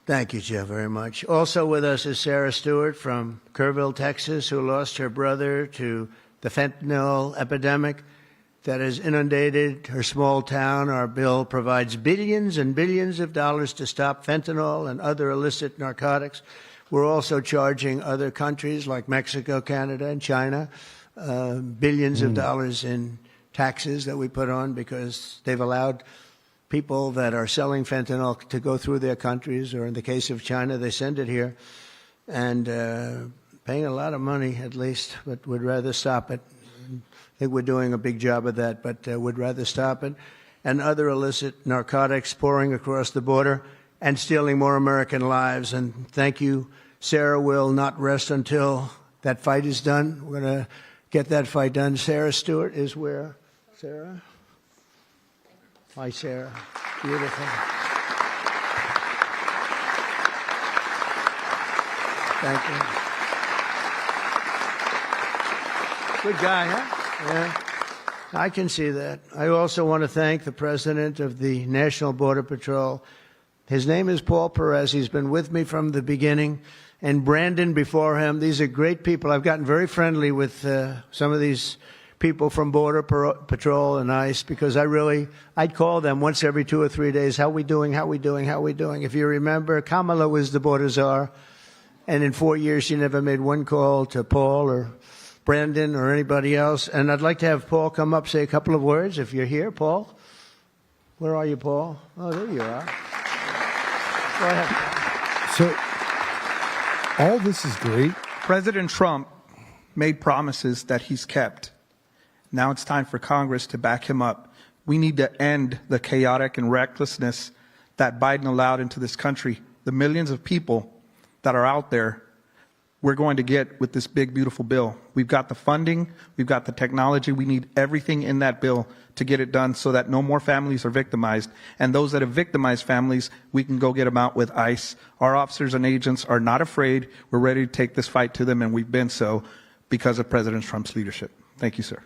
Thank you, Joe, very much. Also with us is Sarah Stewart from Kerrville, Texas, who lost her brother to the fentanyl epidemic that has inundated her small town. Our bill provides billions and billions of dollars to stop fentanyl and other illicit narcotics. We're also charging other countries like Mexico, Canada, and China billions of dollars in taxes that we put on because they've allowed people that are selling fentanyl to go through their countries, or in the case of China, they send it here, and paying a lot of money at least, but would rather stop it. I think we're doing a big job of that, but would rather stop it. And other illicit narcotics pouring across the border and stealing more American lives. And thank you. Sarah will not rest until that fight is done. We're going to get that fight done. Sarah Stewart is where? Sarah? Hi, Sarah. Beautiful. Thank you. Good guy, huh? Yeah. I can see that. I also want to thank the president of the National Border Patrol. His name is Paul Perez. He's been with me from the beginning. And Brandon before him. These are great people. I've gotten very friendly with some of these people from Border Patrol and ICE because I'd call them once every 2 or 3 days. How we doing? How we doing? How we doing? If you remember, Kamala was the border czar. And in 4 years, she never made one call to Paul or Brandon or anybody else. And I'd like to have Paul come up, say a couple of words. If you're here, Paul. Where are you, Paul? Oh, there you are. Go ahead. So all this is great. President Trump made promises that he's kept. Now it's time for Congress to back him up. We need to end the chaotic and recklessness that Biden allowed into this country. The millions of people that are out there, we're going to get with this big, beautiful bill. We've got the funding, we've got the technology, we need everything in that bill to get it done so that no more families are victimized. And those that have victimized families, we can go get them out with ICE. Our officers and agents are not afraid. We're ready to take this fight to them, and we've been so because of President Trump's leadership. Thank you, sir.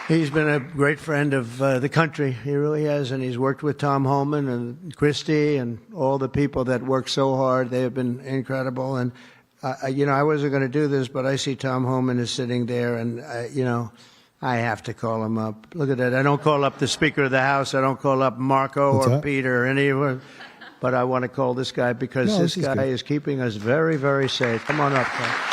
He's been a great friend of the country. He really has, and he's worked with Tom Homan and Christie and all the people that work so hard. They have been incredible. And, I wasn't going to do this, but I see Tom Homan is sitting there, and, I have to call him up. Look at that. I don't call up the Speaker of the House. I don't call up Marco or Peter or anyone. But I want to call this guy because this guy is keeping us very, very safe. Come on up, Tom.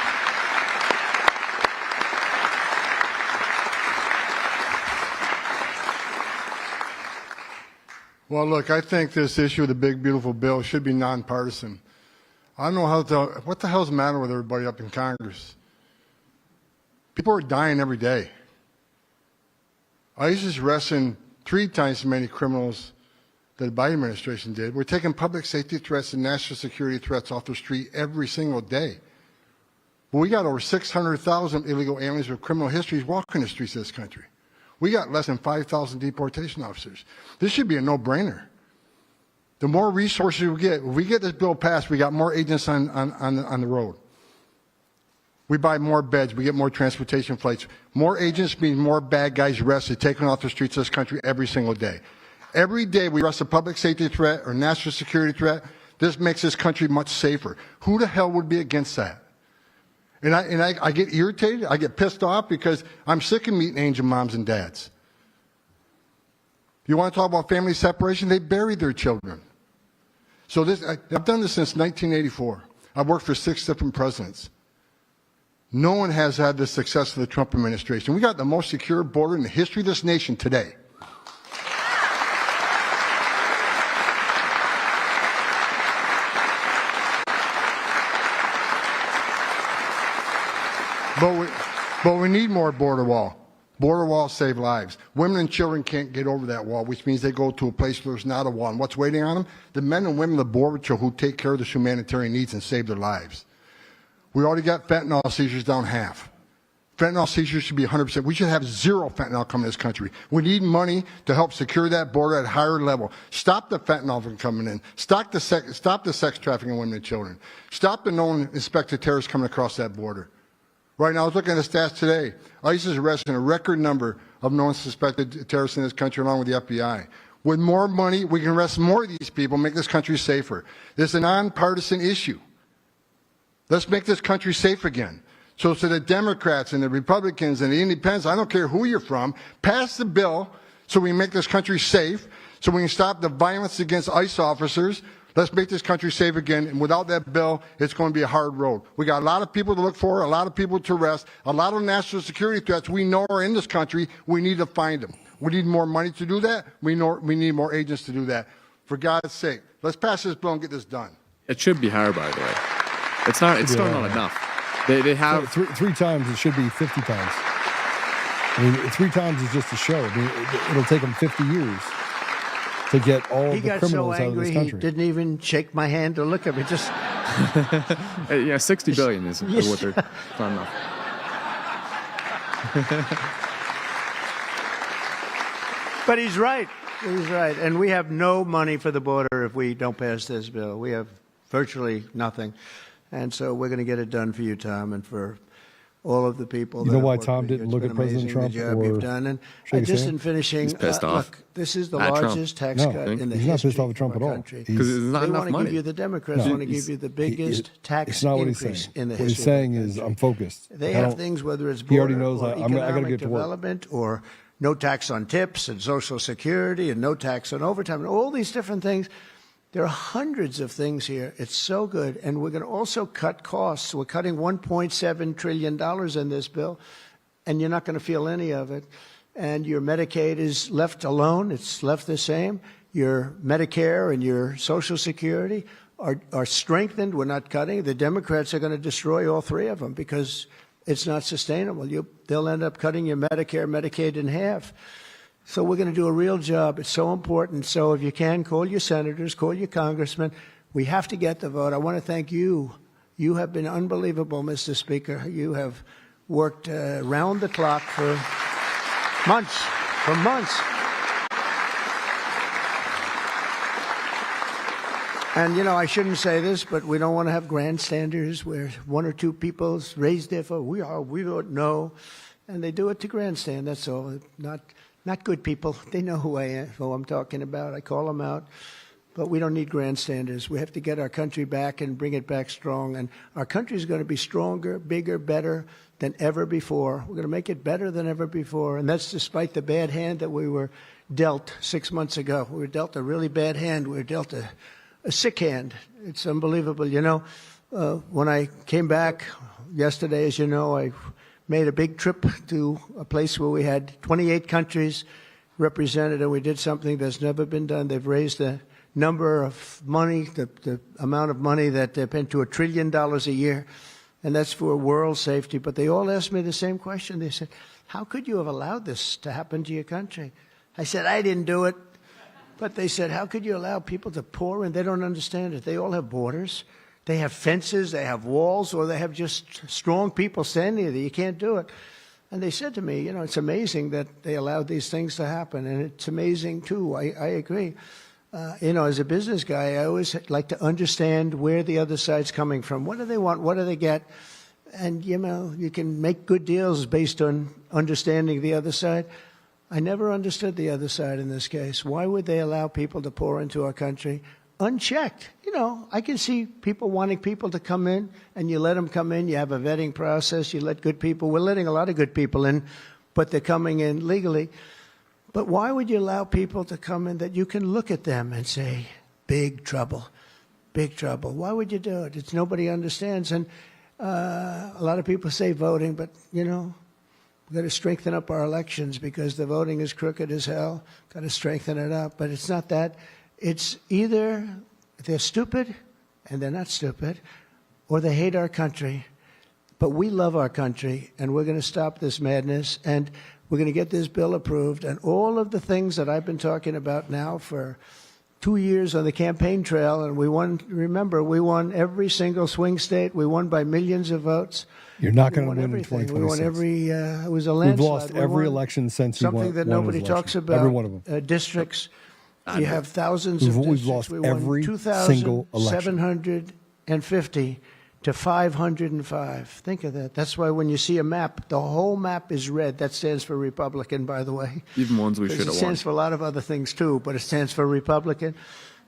Well, look, I think this issue of the big, beautiful bill should be nonpartisan. I don't know what the hell's the matter with everybody up in Congress? People are dying every day. ICE is arresting 3 times as many criminals that the Biden administration did. We're taking public safety threats and national security threats off the street every single day. But we got over 600,000 illegal aliens with criminal histories walking the streets of this country. We got less than 5,000 deportation officers. This should be a no-brainer. The more resources we get, if we get this bill passed, we got more agents on the road. We buy more beds, we get more transportation flights. More agents means more bad guys arrested, taken off the streets of this country every single day. Every day we arrest a public safety threat or national security threat. This makes this country much safer. Who the hell would be against that? And I get irritated, I get pissed off because I'm sick of meeting angel moms and dads. You want to talk about family separation? They bury their children. So I've done this since 1984. I've worked for 6 different presidents. No one has had the success of the Trump administration. We got the most secure border in the history of this nation today. But we need more border wall. Border walls save lives. Women and children can't get over that wall, which means they go to a place where there's not a wall. And what's waiting on them? The men and women of the border who take care of the humanitarian needs and save their lives. We already got fentanyl seizures down half. Fentanyl seizures should be 100%. We should have 0 fentanyl coming to this country. We need money to help secure that border at a higher level. Stop the fentanyl from coming in. Stop the sex trafficking of women and children. Stop the known suspected terrorists coming across that border. Right now, I was looking at the stats today. ICE is arresting a record number of known suspected terrorists in this country, along with the FBI. With more money, we can arrest more of these people, make this country safer. This is a nonpartisan issue. Let's make this country safe again. So to the Democrats and the Republicans and the Independents, I don't care who you're from, pass the bill so we can make this country safe, so we can stop the violence against ICE officers. Let's make this country safe again, and without that bill, it's going to be a hard road. We got a lot of people to look for, a lot of people to arrest, a lot of national security threats we know are in this country. We need to find them. We need more money to do that. We need more agents to do that. For God's sake, let's pass this bill and get this done. It should be higher, by the way. It's still not enough. They have three times. It should be 50 times. I mean, 3 times is just a show. I mean, it'll take them 50 years to get all the criminals out of this country. He didn't even shake my hand or look at me. Just yeah, 60 billion is what they're talking about. But he's right. He's right. And we have no money for the border if we don't pass this bill. We have virtually nothing. And so we're going to get it done for you, Tom, and for all of the people. You know why Tom didn't look at President Trump? The job you've done. And just in finishing, he's pissed off. Look, this is the largest tax cut in the history history of the Trump of at our all. country. Because it's not they enough want to money. give you the Democrats want to give you the biggest tax increase in the history. What he's saying is, I'm focused. They have things, whether it's he already border knows or I got to economic get to work. development or no tax on tips and Social Security and no tax on overtime and all these different things. There are hundreds of things here. It's so good. And we're going to also cut costs. We're cutting $1.7 trillion in this bill, and you're not going to feel any of it. and your Medicaid is left alone. It's left the same. Your Medicare and your Social Security are strengthened. We're not cutting. The Democrats are going to destroy all three of them because it's not sustainable. They'll end up cutting your Medicare, Medicaid in half. So we're going to do a real job. It's so important. So if you can, call your senators, call your congressmen. We have to get the vote. I want to thank you. You have been unbelievable, Mr. Speaker. You have worked round the clock for months. And, you know, I shouldn't say this, but we don't want to have grandstanders where one or two people raise their vote. We don't know. And they do it to grandstand, that's all. Not good people. They know who I'm talking about. I call them out. But we don't need grandstanders. We have to get our country back and bring it back strong. And our country is going to be stronger, bigger, better than ever before. We're going to make it better than ever before. And that's despite the bad hand that we were dealt 6 months ago. We were dealt a really bad hand. We were dealt a sick hand. It's unbelievable. You know, when I came back yesterday, as you know, I made a big trip to a place where we had 28 countries represented, and we did something that's never been done. They've raised the number of money, the amount of money that they've been to $1 trillion a year, and that's for world safety. But they all asked me the same question. They said, how could you have allowed this to happen to your country? I said, I didn't do it. But they said, how could you allow people to pour in? They don't understand it. They all have borders. They have fences, they have walls, or they have just strong people standing there. You can't do it. And they said to me, you know, it's amazing that they allowed these things to happen. And it's amazing, too. I agree. You know, as a business guy, I always like to understand where the other side's coming from. What do they want? What do they get? And, you know, you can make good deals based on understanding the other side. I never understood the other side in this case. Why would they allow people to pour into our country unchecked? You know, I can see people wanting people to come in, and you let them come in. You have a vetting process. You let good people. We're letting a lot of good people in, but they're coming in legally. But why would you allow people to come in that you can look at them and say, big trouble, big trouble? Why would you do it? It's nobody understands. And a lot of people say voting, but, you know, we've got to strengthen up our elections because the voting is crooked as hell. Got to strengthen it up. But it's not that. It's either they're stupid and they're not stupid, or they hate our country. But we love our country, and we're going to stop this madness, and we're going to get this bill approved. And all of the things that I've been talking about now for 2 years on the campaign trail, and we won, remember, we won every single swing state. We won by millions of votes. You're not going to win everything. in 2026. We won every, it was a landslide. We've lost every election since you won. Something that nobody talks about. Every one of them. Districts. You have thousands of We've districts. lost We won every single election. 2,750 to 505. Think of that. That's why when you see a map, the whole map is red. That stands for Republican, by the way. Even ones we should have won. It stands for a lot of other things, too, but it stands for Republican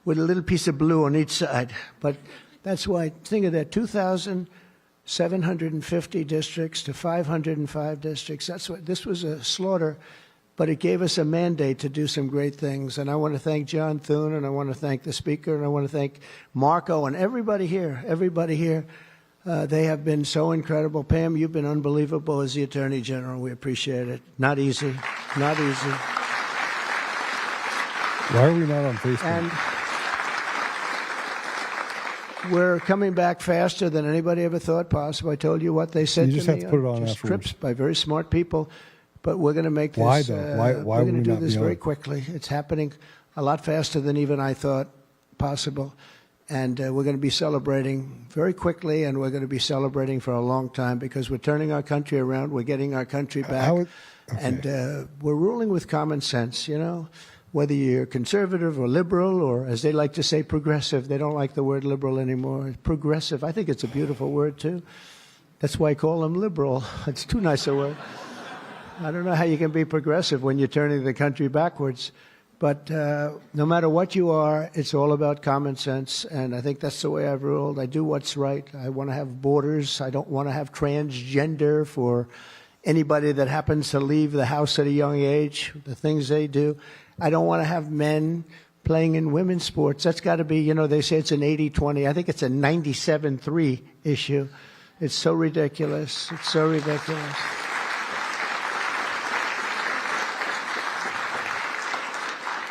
with a little piece of blue on each side. But that's why, think of that, 2,750 districts to 505 districts. That's what, this was a slaughter, but it gave us a mandate to do some great things. And I want to thank John Thune, and I want to thank the Speaker, and I want to thank Marco and everybody here, they have been so incredible. Pam, you've been unbelievable as the Attorney General. We appreciate it. Not easy. Not easy. Why are we not on Facebook? And we're coming back faster than anybody ever thought possible. I told you what they said to me. You just have to put it on just afterwards. Trips by very smart people. But we're going to make this. Why, though? Why we're going to do this very on? quickly. It's happening a lot faster than even I thought possible. And we're going to be celebrating very quickly, and we're going to be celebrating for a long time because we're turning our country around. We're getting our country back. And we're ruling with common sense, you know, whether you're conservative or liberal or, as they like to say, progressive. They don't like the word liberal anymore. Progressive. I think it's a beautiful word, too. That's why I call them liberal. It's too nice a word. I don't know how you can be progressive when you're turning the country backwards. But no matter what you are, it's all about common sense. And I think that's the way I've ruled. I do what's right. I want to have borders. I don't want to have transgender for anybody that happens to leave the house at a young age, the things they do. I don't want to have men playing in women's sports. That's got to be, you know, they say it's an 80-20. I think it's a 97-3 issue. It's so ridiculous. It's so ridiculous.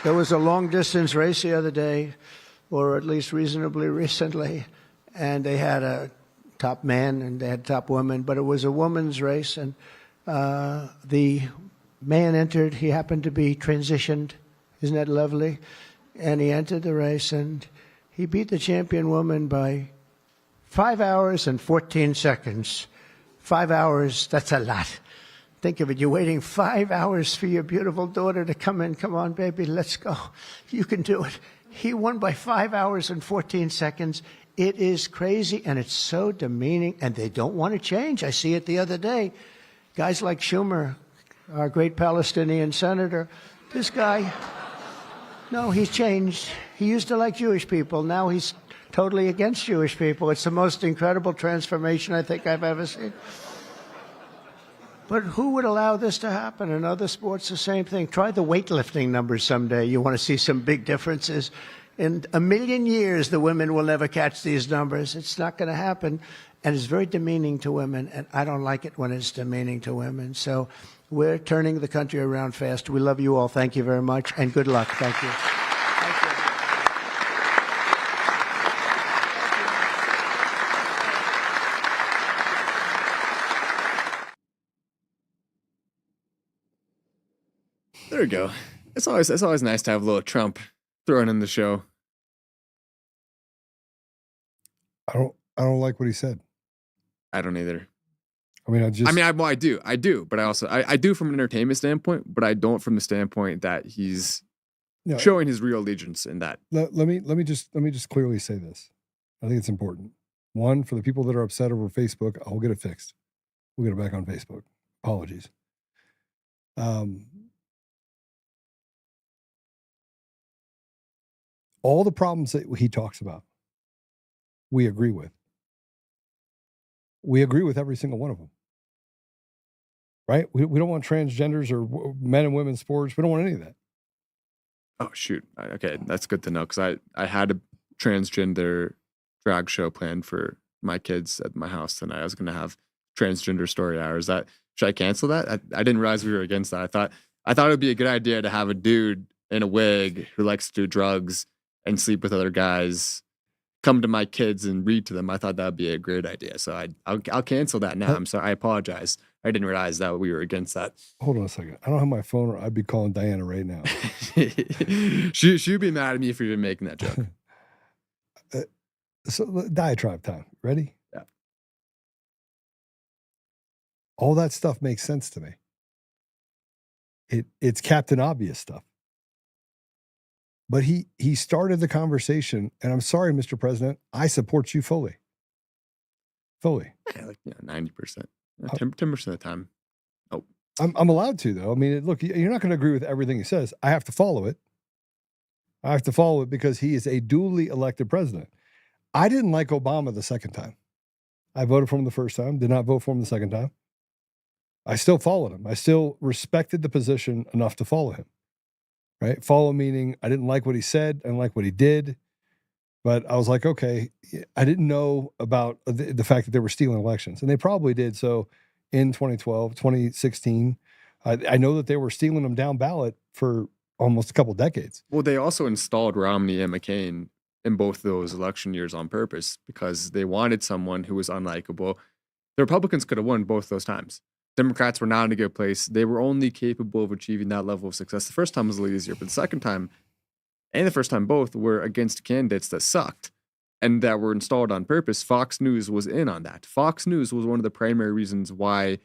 There was a long distance race the other day, or at least reasonably recently, and they had a top man and they had top woman, but it was a woman's race, and the man entered. He happened to be transitioned. Isn't that lovely? And he entered the race, and he beat the champion woman by 5 hours and 14 seconds. 5 hours, that's a lot. Think of it, you're waiting 5 hours for your beautiful daughter to come in. Come on, baby, let's go. You can do it. He won by 5 hours and 14 seconds. It is crazy, and it's so demeaning, and they don't want to change. I see it the other day. Guys like Schumer, our great Palestinian senator, this guy, no, he's changed. He used to like Jewish people. Now he's totally against Jewish people. It's the most incredible transformation I think I've ever seen. But who would allow this to happen? In other sports, the same thing. Try the weightlifting numbers someday. You want to see some big differences. In a million years, the women will never catch these numbers. It's not going to happen. And it's very demeaning to women, and I don't like it when it's demeaning to women. So we're turning the country around fast. We love you all. Thank you very much, and good luck. Thank you. There we go. It's always nice to have a little Trump thrown in the show. I don't like what he said. I don't either. I mean, I do, but I do from an entertainment standpoint, but I don't from the standpoint that he's showing his real allegiance in that. Let me just clearly say this. I think it's important. One, for the people that are upset over Facebook, I'll get it fixed. We'll get it back on Facebook. Apologies. All the problems that he talks about, we agree with. We agree with every single one of them. Right? We don't want transgenders or men and women's sports. We don't want any of that. Oh, shoot. Okay, that's good to know, because I had a transgender drag show planned for my kids at my house tonight. I was going to have transgender story hours. Should I cancel that? I didn't realize we were against that. I thought it would be a good idea to have a dude in a wig who likes to do drugs and sleep with other guys come to my kids and read to them. I thought that would be a great idea. So I'll cancel that now. I'm sorry. I apologize. I didn't realize that we were against that. Hold on a second. I don't have my phone, or I'd be calling Diana right now. She'd be mad at me for even making that joke. So diatribe time. Ready? Yeah. All that stuff makes sense to me. It's Captain Obvious stuff. But he started the conversation, and I'm sorry, Mr. President, I support you fully. Fully. Yeah, like 90%. 10% of the time. Oh. I'm allowed to, though. I mean, look, you're not going to agree with everything he says. I have to follow it. I have to follow it because he is a duly elected president. I didn't like Obama the second time. I voted for him the first time, did not vote for him the second time. I still followed him. I still respected the position enough to follow him. Right? Follow meaning I didn't like what he said, I didn't like what he did, but I was like, okay, I didn't know about the fact that they were stealing elections, and they probably did so in 2012, 2016. I know that they were stealing them down ballot for almost a couple decades. Well, they also installed Romney and McCain in both those election years on purpose because they wanted someone who was unlikable. The Republicans could have won both those times. Democrats were not in a good place. They were only capable of achieving that level of success. The first time was a little easier, but the second time and the first time both were against candidates that sucked and that were installed on purpose. Fox News was in on that. Fox News was one of the primary reasons why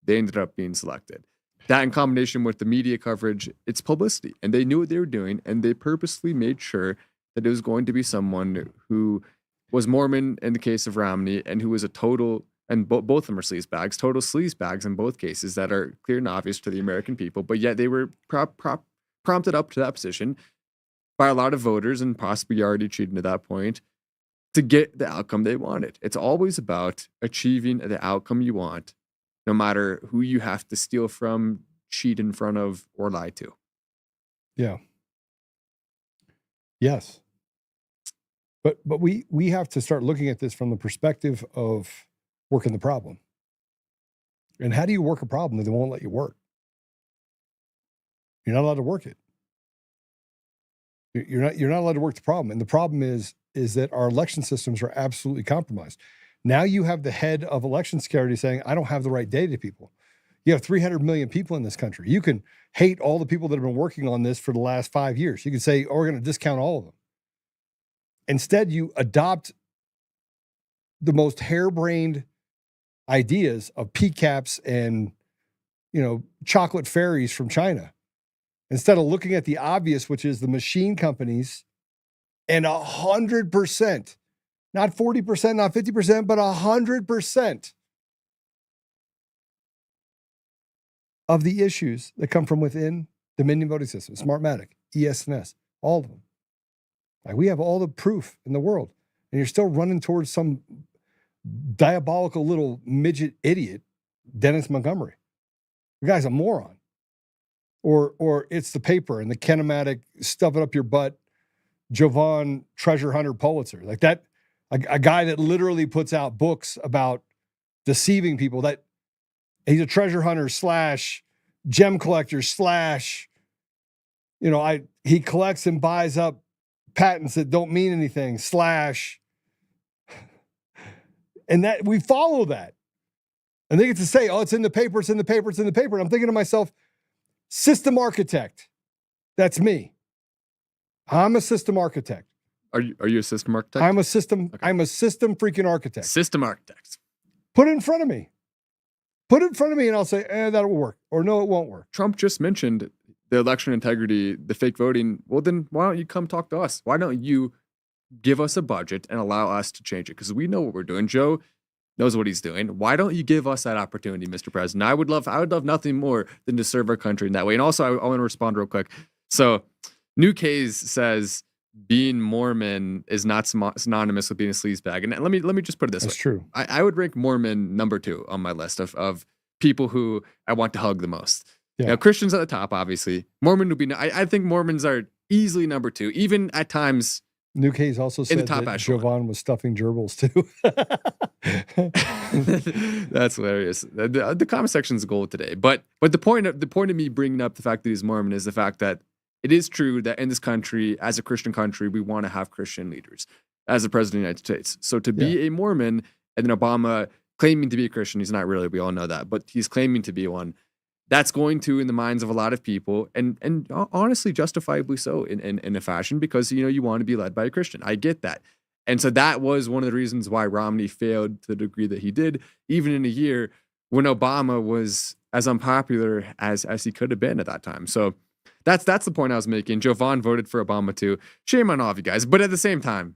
they ended up being selected. That in combination with the media coverage, it's publicity. And they knew what they were doing, and they purposely made sure that it was going to be someone who was Mormon in the case of Romney and who was a total... And both of them are sleazebags, total sleazebags in both cases that are clear and obvious to the American people. But yet they were prompted up to that position by a lot of voters and possibly already cheating to that point to get the outcome they wanted. It's always about achieving the outcome you want, no matter who you have to steal from, cheat in front of, or lie to. Yeah. Yes. But we have to start looking at this from the perspective of working the problem. And how do you work a problem if they won't let you work? You're not allowed to work it. You're not allowed to work the problem. And the problem is that our election systems are absolutely compromised. Now you have the head of election security saying, I don't have the right data to people. You have 300 million people in this country. You can hate all the people that have been working on this for the last 5 years. You can say, oh, we're going to discount all of them. Instead, you adopt the most harebrained ideas of PCAPs and, chocolate fairies from China. Instead of looking at the obvious, which is the machine companies, and 100%, not 40%, not 50%, but 100% of the issues that come from within Dominion voting system, Smartmatic, ES&S, all of them. Like, we have all the proof in the world, and you're still running towards some diabolical little midget idiot, Dennis Montgomery. The guy's a moron. Or it's the paper and the kinematic stuff it up your butt, Jovan treasure hunter Pulitzer. Like that, a guy that literally puts out books about deceiving people, that he's a treasure hunter / gem collector / he collects and buys up patents that don't mean anything / and that we follow that. And they get to say, oh, it's in the paper, it's in the paper, it's in the paper. And I'm thinking to myself, system architect. That's me. I'm a system architect. Are you a system architect? I'm a system freaking architect. System architect. Put it in front of me. Put it in front of me and I'll say, that'll work. Or no, it won't work. Trump just mentioned the election integrity, the fake voting. Well, then why don't you come talk to us? Why don't you give us a budget and allow us to change it? Because we know what we're doing. Joe knows what he's doing. Why don't you give us that opportunity, Mr. President? I would love nothing more than to serve our country in that way. And also, I want to respond real quick. So, New Case says being Mormon is not synonymous with being a sleazebag. And let me just put it this way. That's true. I would rank Mormon number 2 on my list of people who I want to hug the most. Yeah. Now, Christians at the top, obviously. Mormon would be. I think Mormons are easily number 2, even at times. New Case also said that Jovan was stuffing gerbils too. That's hilarious. The comment section's gold today. But the point of me bringing up the fact that he's Mormon is the fact that it is true that in this country, as a Christian country, we want to have Christian leaders as the president of the United States. So to be a Mormon and then Obama claiming to be a Christian, he's not really, we all know that, but he's claiming to be one. That's going to, in the minds of a lot of people, and honestly, justifiably so in a fashion, because, you want to be led by a Christian. I get that. And so that was one of the reasons why Romney failed to the degree that he did, even in a year when Obama was as unpopular as he could have been at that time. So that's the point I was making. Jovan voted for Obama too. Shame on all of you guys. But at the same time,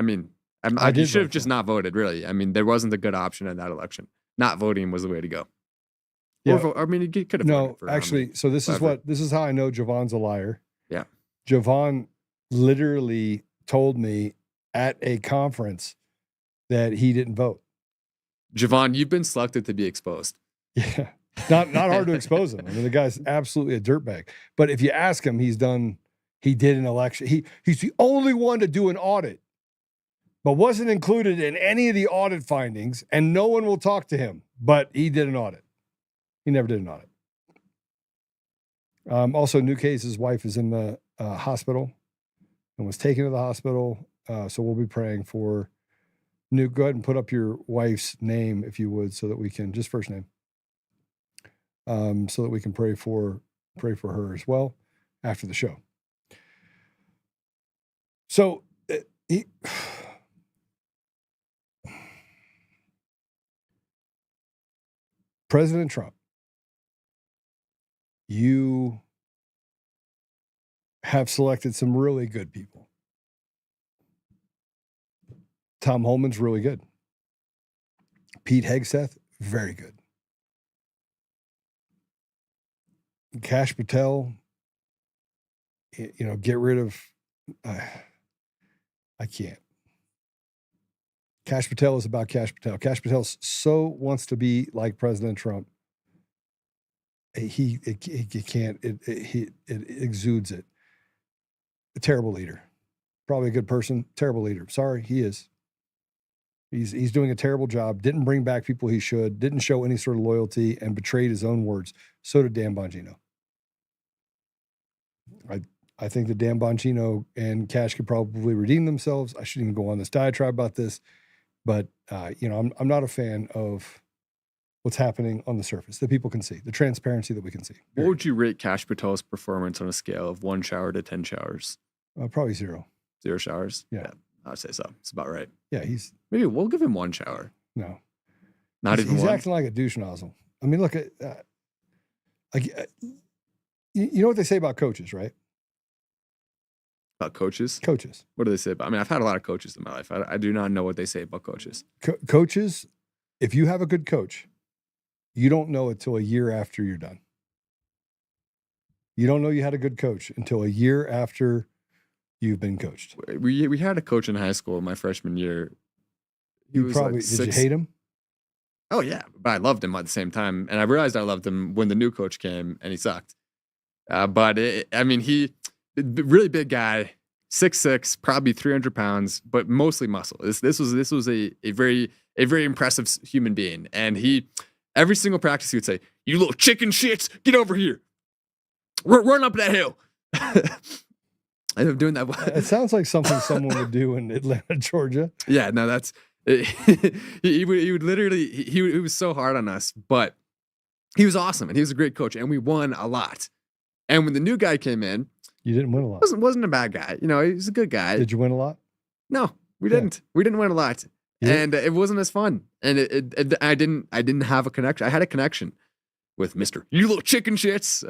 you should have just not voted, really. There wasn't a good option in that election. Not voting was the way to go. Yeah. You could have no, actually. So this is how I know Jovan's a liar. Yeah. Jovan literally told me at a conference that he didn't vote. Jovan, you've been selected to be exposed. Yeah. Not hard to expose him. The guy's absolutely a dirtbag. But if you ask him, he did an election. He's the only one to do an audit, but wasn't included in any of the audit findings, and no one will talk to him. But he did an audit. He never did an audit. Also, New Case's wife is in the hospital and was taken to the hospital. So we'll be praying for New. Go ahead and put up your wife's name, if you would, so that we can, just first name, so that we can pray for her as well after the show. So President Trump, you have selected some really good people. Tom Holman's really good. Pete Hegseth, very good. Kash Patel, get rid of, I can't. Kash Patel is about Kash Patel. Kash Patel so wants to be like President Trump. He can't. It exudes it. A terrible leader. Probably a good person. Terrible leader. Sorry, he is. He's doing a terrible job. Didn't bring back people he should. Didn't show any sort of loyalty and betrayed his own words. So did Dan Bongino. I think that Dan Bongino and Cash could probably redeem themselves. I shouldn't even go on this diatribe about this, but I'm not a fan of what's happening on the surface that people can see, the transparency that we can see. What would you rate Cash Patel's performance on a scale of 1 shower to 10 showers? Probably 0. 0 showers? Yeah. I'd say so. It's about right. Yeah, maybe we'll give him 1 shower. No. Not even he's one? acting like a douche nozzle. I mean, look at, you know what they say about coaches, right? About coaches? Coaches. What do they say about? I mean, I've had a lot of coaches in my life. I do not know what they say about coaches. Coaches, if you have a good coach, you don't know it till a year after you're done. You don't know you had a good coach until a year after you've been coached. We had a coach in high school my freshman year. Did you hate him? Oh yeah, but I loved him at the same time, and I realized I loved him when the new coach came and he sucked. He really big guy, 6'6", probably 300 pounds, but mostly muscle. This was a very impressive human being, and he every single practice he would say, "You little chicken shits, get over here, run up that hill." I ended up doing that. It sounds like something someone would do in Atlanta, Georgia. Yeah, no, that's he would literally he was so hard on us, but he was awesome and he was a great coach, and we won a lot. And when the new guy came in, you didn't win a lot. Wasn't a bad guy. He was a good guy. Did you win a lot? No, we didn't. We didn't win a lot, and it wasn't as fun. And I didn't have a connection. I had a connection with Mister You Little Chicken Shits.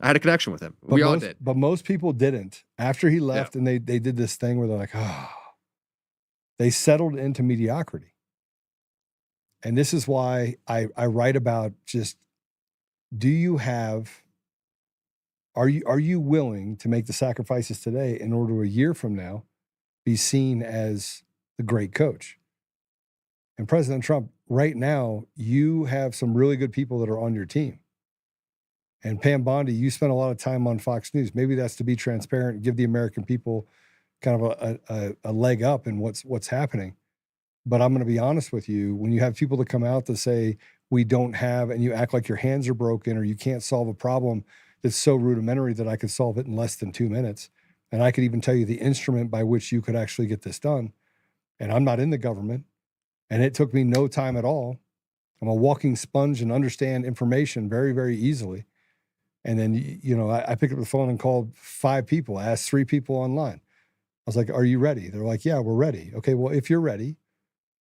I had a connection with him. We all did. But most people didn't. After he left, and they did this thing where they're like, they settled into mediocrity. And this is why I write about just, are you willing to make the sacrifices today in order a year from now be seen as the great coach? And President Trump, right now, you have some really good people that are on your team. And Pam Bondi, you spent a lot of time on Fox News. Maybe that's to be transparent and give the American people kind of a leg up in what's happening. But I'm going to be honest with you. When you have people that come out to say we don't have, and you act like your hands are broken or you can't solve a problem that's so rudimentary that I could solve it in less than 2 minutes, and I could even tell you the instrument by which you could actually get this done, and I'm not in the government, and it took me no time at all. I'm a walking sponge and understand information very, very easily. And then, I picked up the phone and called 5 people, asked 3 people online. I was like, are you ready? They're like, yeah, we're ready. Okay, well, if you're ready,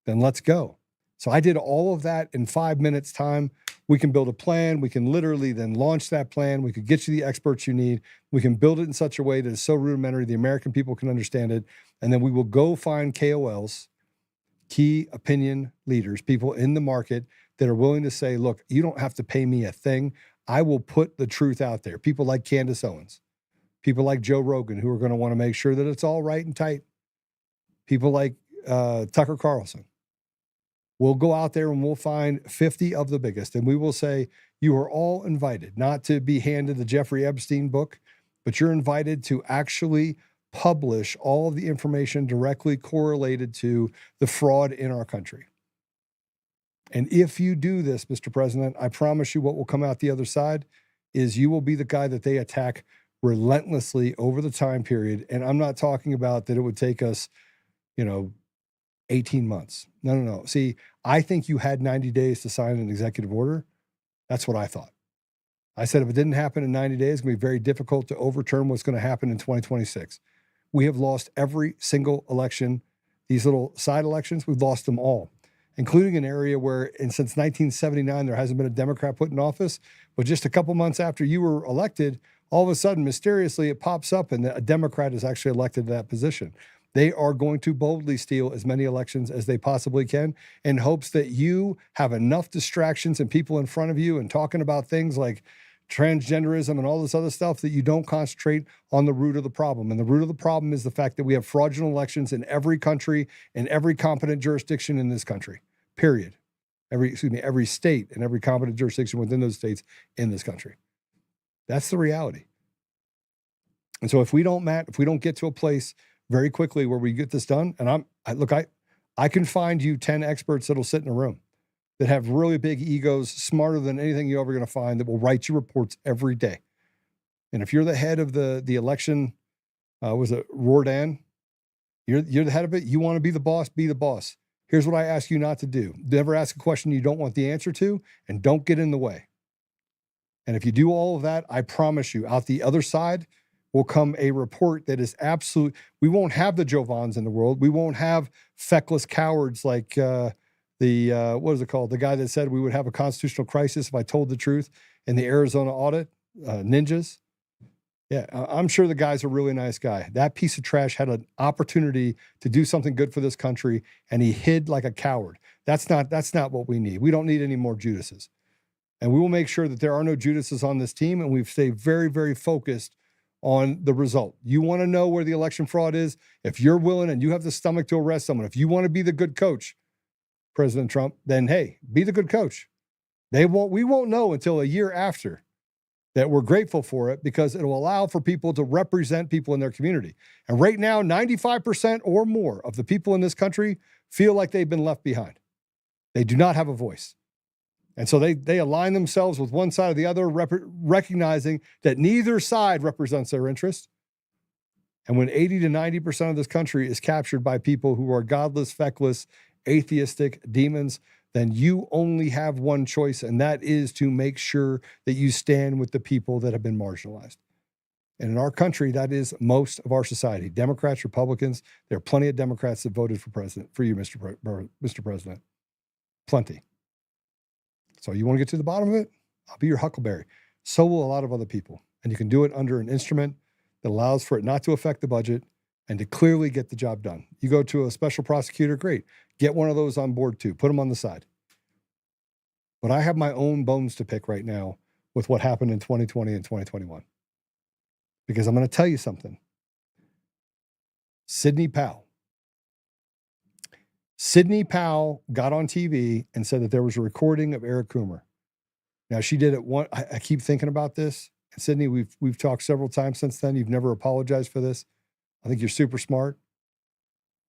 then let's go. So I did all of that in 5 minutes time. We can build a plan. We can literally then launch that plan. We could get you the experts you need. We can build it in such a way that it's so rudimentary the American people can understand it. And then we will go find KOLs, key opinion leaders, people in the market that are willing to say, look, you don't have to pay me a thing. I will put the truth out there. People like Candace Owens, people like Joe Rogan, who are going to want to make sure that it's all right and tight. People like Tucker Carlson. We'll go out there and we'll find 50 of the biggest, and we will say, you are all invited, not to be handed the Jeffrey Epstein book, but you're invited to actually publish all of the information directly correlated to the fraud in our country. And if you do this, Mr. President, I promise you what will come out the other side is you will be the guy that they attack relentlessly over the time period. And I'm not talking about that it would take us, 18 months. No. See, I think you had 90 days to sign an executive order. That's what I thought. I said if it didn't happen in 90 days, it's going to be very difficult to overturn what's going to happen in 2026. We have lost every single election. These little side elections, we've lost them all, including an area where, and since 1979, there hasn't been a Democrat put in office. But just a couple months after you were elected, all of a sudden, mysteriously, it pops up and a Democrat is actually elected to that position. They are going to boldly steal as many elections as they possibly can in hopes that you have enough distractions and people in front of you and talking about things like transgenderism and all this other stuff that you don't concentrate on the root of the problem. And the root of the problem is the fact that we have fraudulent elections in every country and every competent jurisdiction in this country, period. Every state and every competent jurisdiction within those states in this country. That's the reality. And so if we don't get to a place very quickly where we get this done, and I can find you 10 experts that'll sit in a room that have really big egos, smarter than anything you're ever going to find, that will write you reports every day. And if you're the head of the election Was it Rordan? You're the head of it. You want to be the boss, be the boss. Here's what I ask you not to do. Never ask a question you don't want the answer to, and don't get in the way. And if you do all of that, I promise you, out the other side will come a report that is absolute. We won't have the Jovans in the world. We won't have feckless cowards like what is it called? The guy that said we would have a constitutional crisis if I told the truth in the Arizona audit, ninjas. Yeah, I'm sure the guy's a really nice guy. That piece of trash had an opportunity to do something good for this country, and he hid like a coward. That's not what we need. We don't need any more Judases. And we will make sure that there are no Judases on this team, and we've stayed very, very focused on the result. You want to know where the election fraud is? If you're willing and you have the stomach to arrest someone, if you want to be the good coach, President Trump, then hey, be the good coach. We won't know until a year after that we're grateful for it, because it will allow for people to represent people in their community. And right now, 95% or more of the people in this country feel like they've been left behind. They do not have a voice. And so they align themselves with one side or the other, recognizing that neither side represents their interest. And when 80 to 90% of this country is captured by people who are godless, feckless, atheistic demons, then you only have one choice, and that is to make sure that you stand with the people that have been marginalized. And in our country, that is most of our society. Democrats, Republicans, there are plenty of Democrats that voted for you, Mr. President. Plenty. So you want to get to the bottom of it? I'll be your huckleberry. So will a lot of other people. And you can do it under an instrument that allows for it not to affect the budget and to clearly get the job done. You go to a special prosecutor, great. Get one of those on board too. Put them on the side. But I have my own bones to pick right now with what happened in 2020 and 2021. Because I'm going to tell you something. Sidney Powell got on TV and said that there was a recording of Eric Coomer. Now, she did it one. I keep thinking about this. And Sidney, we've talked several times since then. You've never apologized for this. I think you're super smart.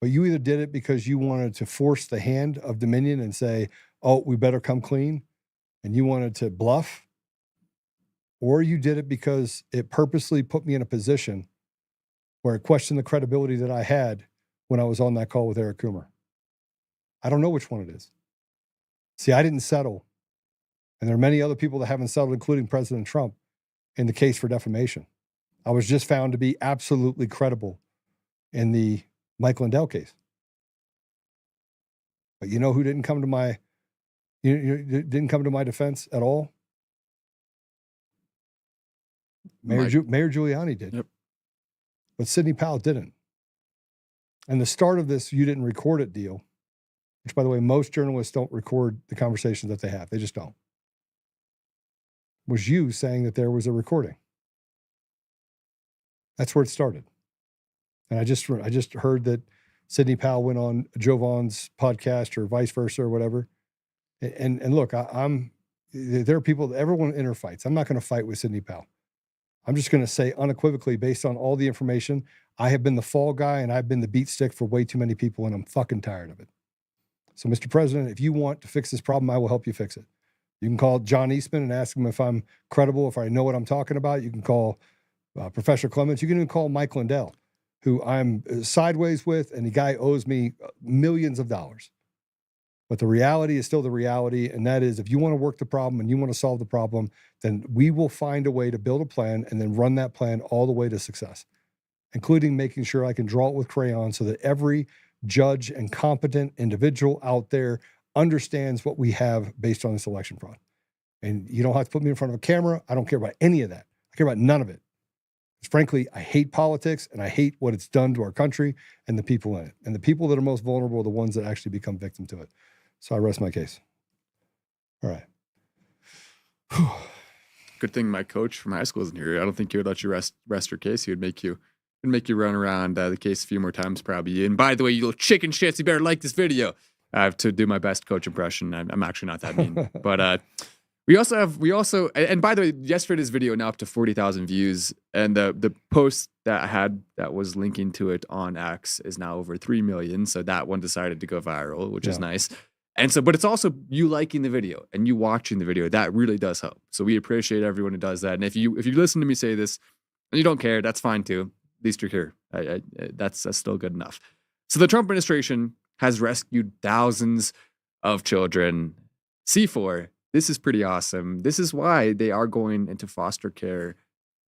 But you either did it because you wanted to force the hand of Dominion and say, oh, we better come clean, and you wanted to bluff, or you did it because it purposely put me in a position where it questioned the credibility that I had when I was on that call with Eric Coomer. I don't know which one it is. See, I didn't settle. And there are many other people that haven't settled, including President Trump, in the case for defamation. I was just found to be absolutely credible in the Mike Lindell case. But you know who didn't come to my defense at all? Mayor Giuliani did. Yep. But Sidney Powell didn't. And the start of this "you didn't record it" deal, which, by the way, most journalists don't record the conversations that they have. They just don't. Was you saying that there was a recording. That's where it started. And I just heard that Sidney Powell went on Jovan's podcast or vice versa or whatever. And look, there are people, everyone interfights. I'm not going to fight with Sidney Powell. I'm just going to say unequivocally, based on all the information, I have been the fall guy and I've been the beat stick for way too many people, and I'm fucking tired of it. So, Mr. President, if you want to fix this problem, I will help you fix it. You can call John Eastman and ask him if I'm credible, if I know what I'm talking about. You can call Professor Clements. You can even call Mike Lindell, who I'm sideways with, and the guy owes me millions of dollars. But the reality is still the reality, and that is, if you want to work the problem and you want to solve the problem, then we will find a way to build a plan and then run that plan all the way to success, including making sure I can draw it with crayon so that every judge and competent individual out there understands what we have based on this election fraud. And you don't have to put me in front of a camera. I don't care about any of that. I care about none of it. Because frankly, I hate politics, and I hate what it's done to our country and the people in it. And the people that are most vulnerable are the ones that actually become victim to it. So I rest my case. All right. Good thing my coach from high school isn't here. I don't think he would let you rest your case. He would make you run around the case a few more times, probably. And by the way, you little chicken shits, you better like this video. I have to do my best coach impression. I'm actually not that mean. But we also, and by the way, yesterday's video now up to 40,000 views. And the post that I had that was linking to it on X is now over 3 million. So that one decided to go viral, which is nice. And so, but it's also you liking the video and you watching the video. That really does help. So we appreciate everyone who does that. And if you listen to me say this and you don't care, that's fine too. least you're here. That's still good enough. So the Trump administration has rescued thousands of children. C4, this is pretty awesome. This is why they are going into foster care.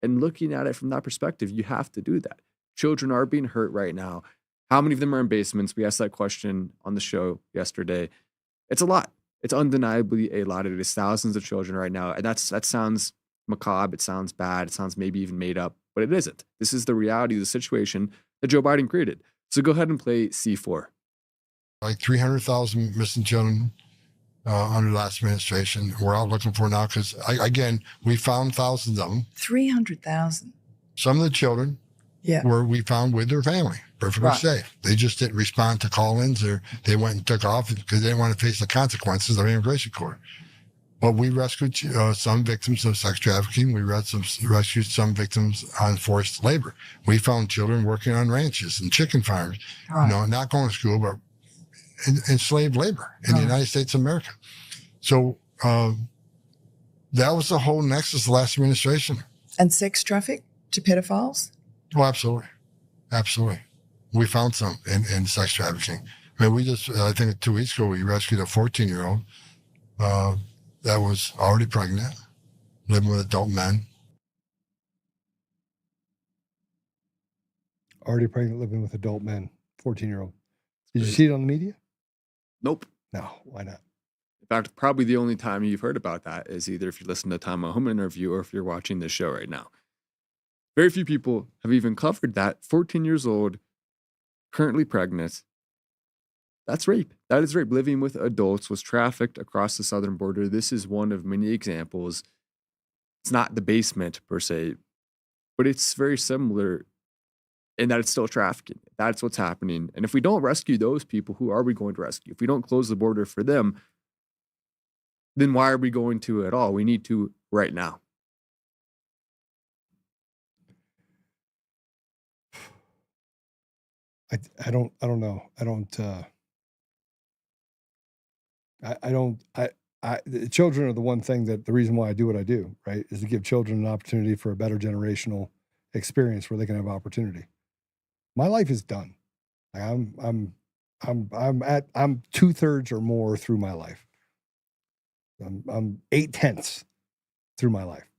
And looking at it from that perspective, you have to do that. Children are being hurt right now. How many of them are in basements? We asked that question on the show yesterday. It's a lot. It's undeniably a lot. It is thousands of children right now. And that sounds macabre. It sounds bad. It sounds maybe even made up, but it isn't. This is the reality of the situation that Joe Biden created. So go ahead and play C4. Like 300,000 missing children under the last administration. We're out looking for now because, again, we found thousands of them. 300,000. Some of the children were we found with their family, perfectly safe. They just didn't respond to call-ins, or they went and took off because they didn't want to face the consequences of immigration court. But we rescued some victims of sex trafficking. We rescued some victims on forced labor. We found children working on ranches and chicken farms, not going to school, but enslaved labor in the United States of America. So that was the whole nexus of the last administration. And sex traffic to pedophiles? Oh, absolutely. Absolutely. We found some in sex trafficking. I mean, we just, I think 2 weeks ago, we rescued a 14-year-old that was already pregnant, living with adult men. Already pregnant, living with adult men, 14-year-old. Did you see it on the media? Nope. No, why not? In fact, probably the only time you've heard about that is either if you listen to Tom Home interview or if you're watching this show right now. Very few people have even covered that. 14 years old, currently pregnant. That's rape. That is rape. Living with adults, was trafficked across the southern border. This is one of many examples. It's not the basement per se, but it's very similar in that it's still trafficking. That's what's happening. And if we don't rescue those people, who are we going to rescue? If we don't close the border for them, then why are we going to at all? We need to right now. I don't know. The children are the one thing that the reason why I do what I do, right, is to give children an opportunity for a better generational experience where they can have opportunity. My life is done. I'm 2/3 or more through my life. I'm 8/10 through my life.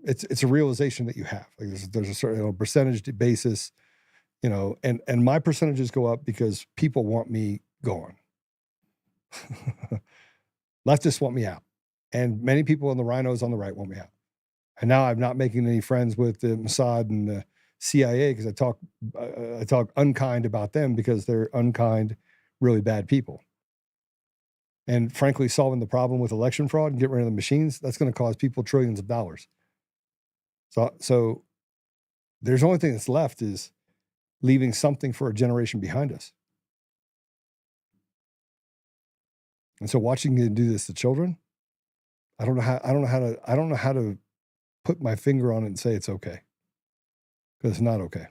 It's a realization that you have. Like there's a certain percentage basis, and my percentages go up because people want me gone. Leftists want me out, and many people in the rhinos on the right want me out. And now I'm not making any friends with the Mossad and the CIA because I talk unkind about them because they're unkind, really bad people. And frankly, solving the problem with election fraud and getting rid of the machines, that's going to cost people trillions of dollars. So there's only thing that's left is leaving something for a generation behind us. And so watching them do this to children, I don't know how to put my finger on it and say it's okay. Because it's not okay.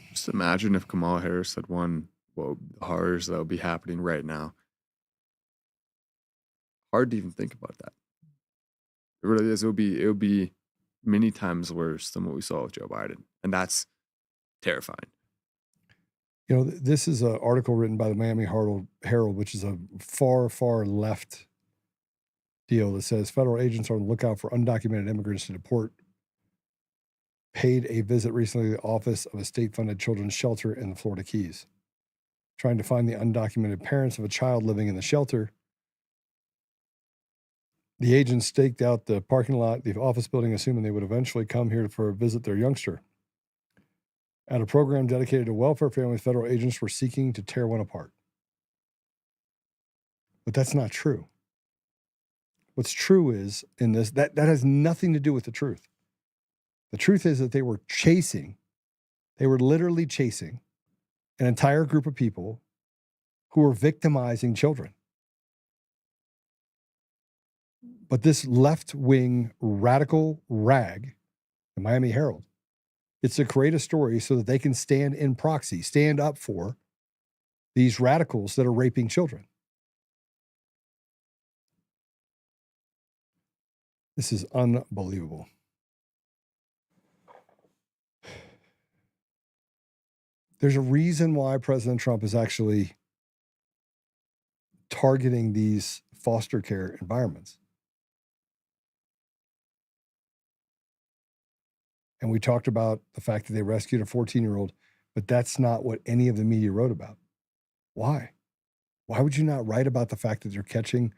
Just imagine if Kamala Harris had won, what horrors that would be happening right now. Hard to even think about that. It really is. It would be many times worse than what we saw with Joe Biden. And that's terrifying. This is an article written by the Miami Herald, which is a far, far left deal that says federal agents are on the lookout for undocumented immigrants to deport. Paid a visit recently to the office of a state-funded children's shelter in the Florida Keys, trying to find the undocumented parents of a child living in the shelter. The agents staked out the parking lot, the office building, assuming they would eventually come here for a visit their youngster. At a program dedicated to welfare families, federal agents were seeking to tear one apart. But that's not true. What's true is, in this, that has nothing to do with the truth. The truth is that they were literally chasing an entire group of people who were victimizing children. But this left-wing radical rag, the Miami Herald, it's to create a story so that they can stand up for these radicals that are raping children. This is unbelievable. There's a reason why President Trump is actually targeting these foster care environments. And we talked about the fact that they rescued a 14-year-old, but that's not what any of the media wrote about. Why? Why would you not write about the fact that they're catching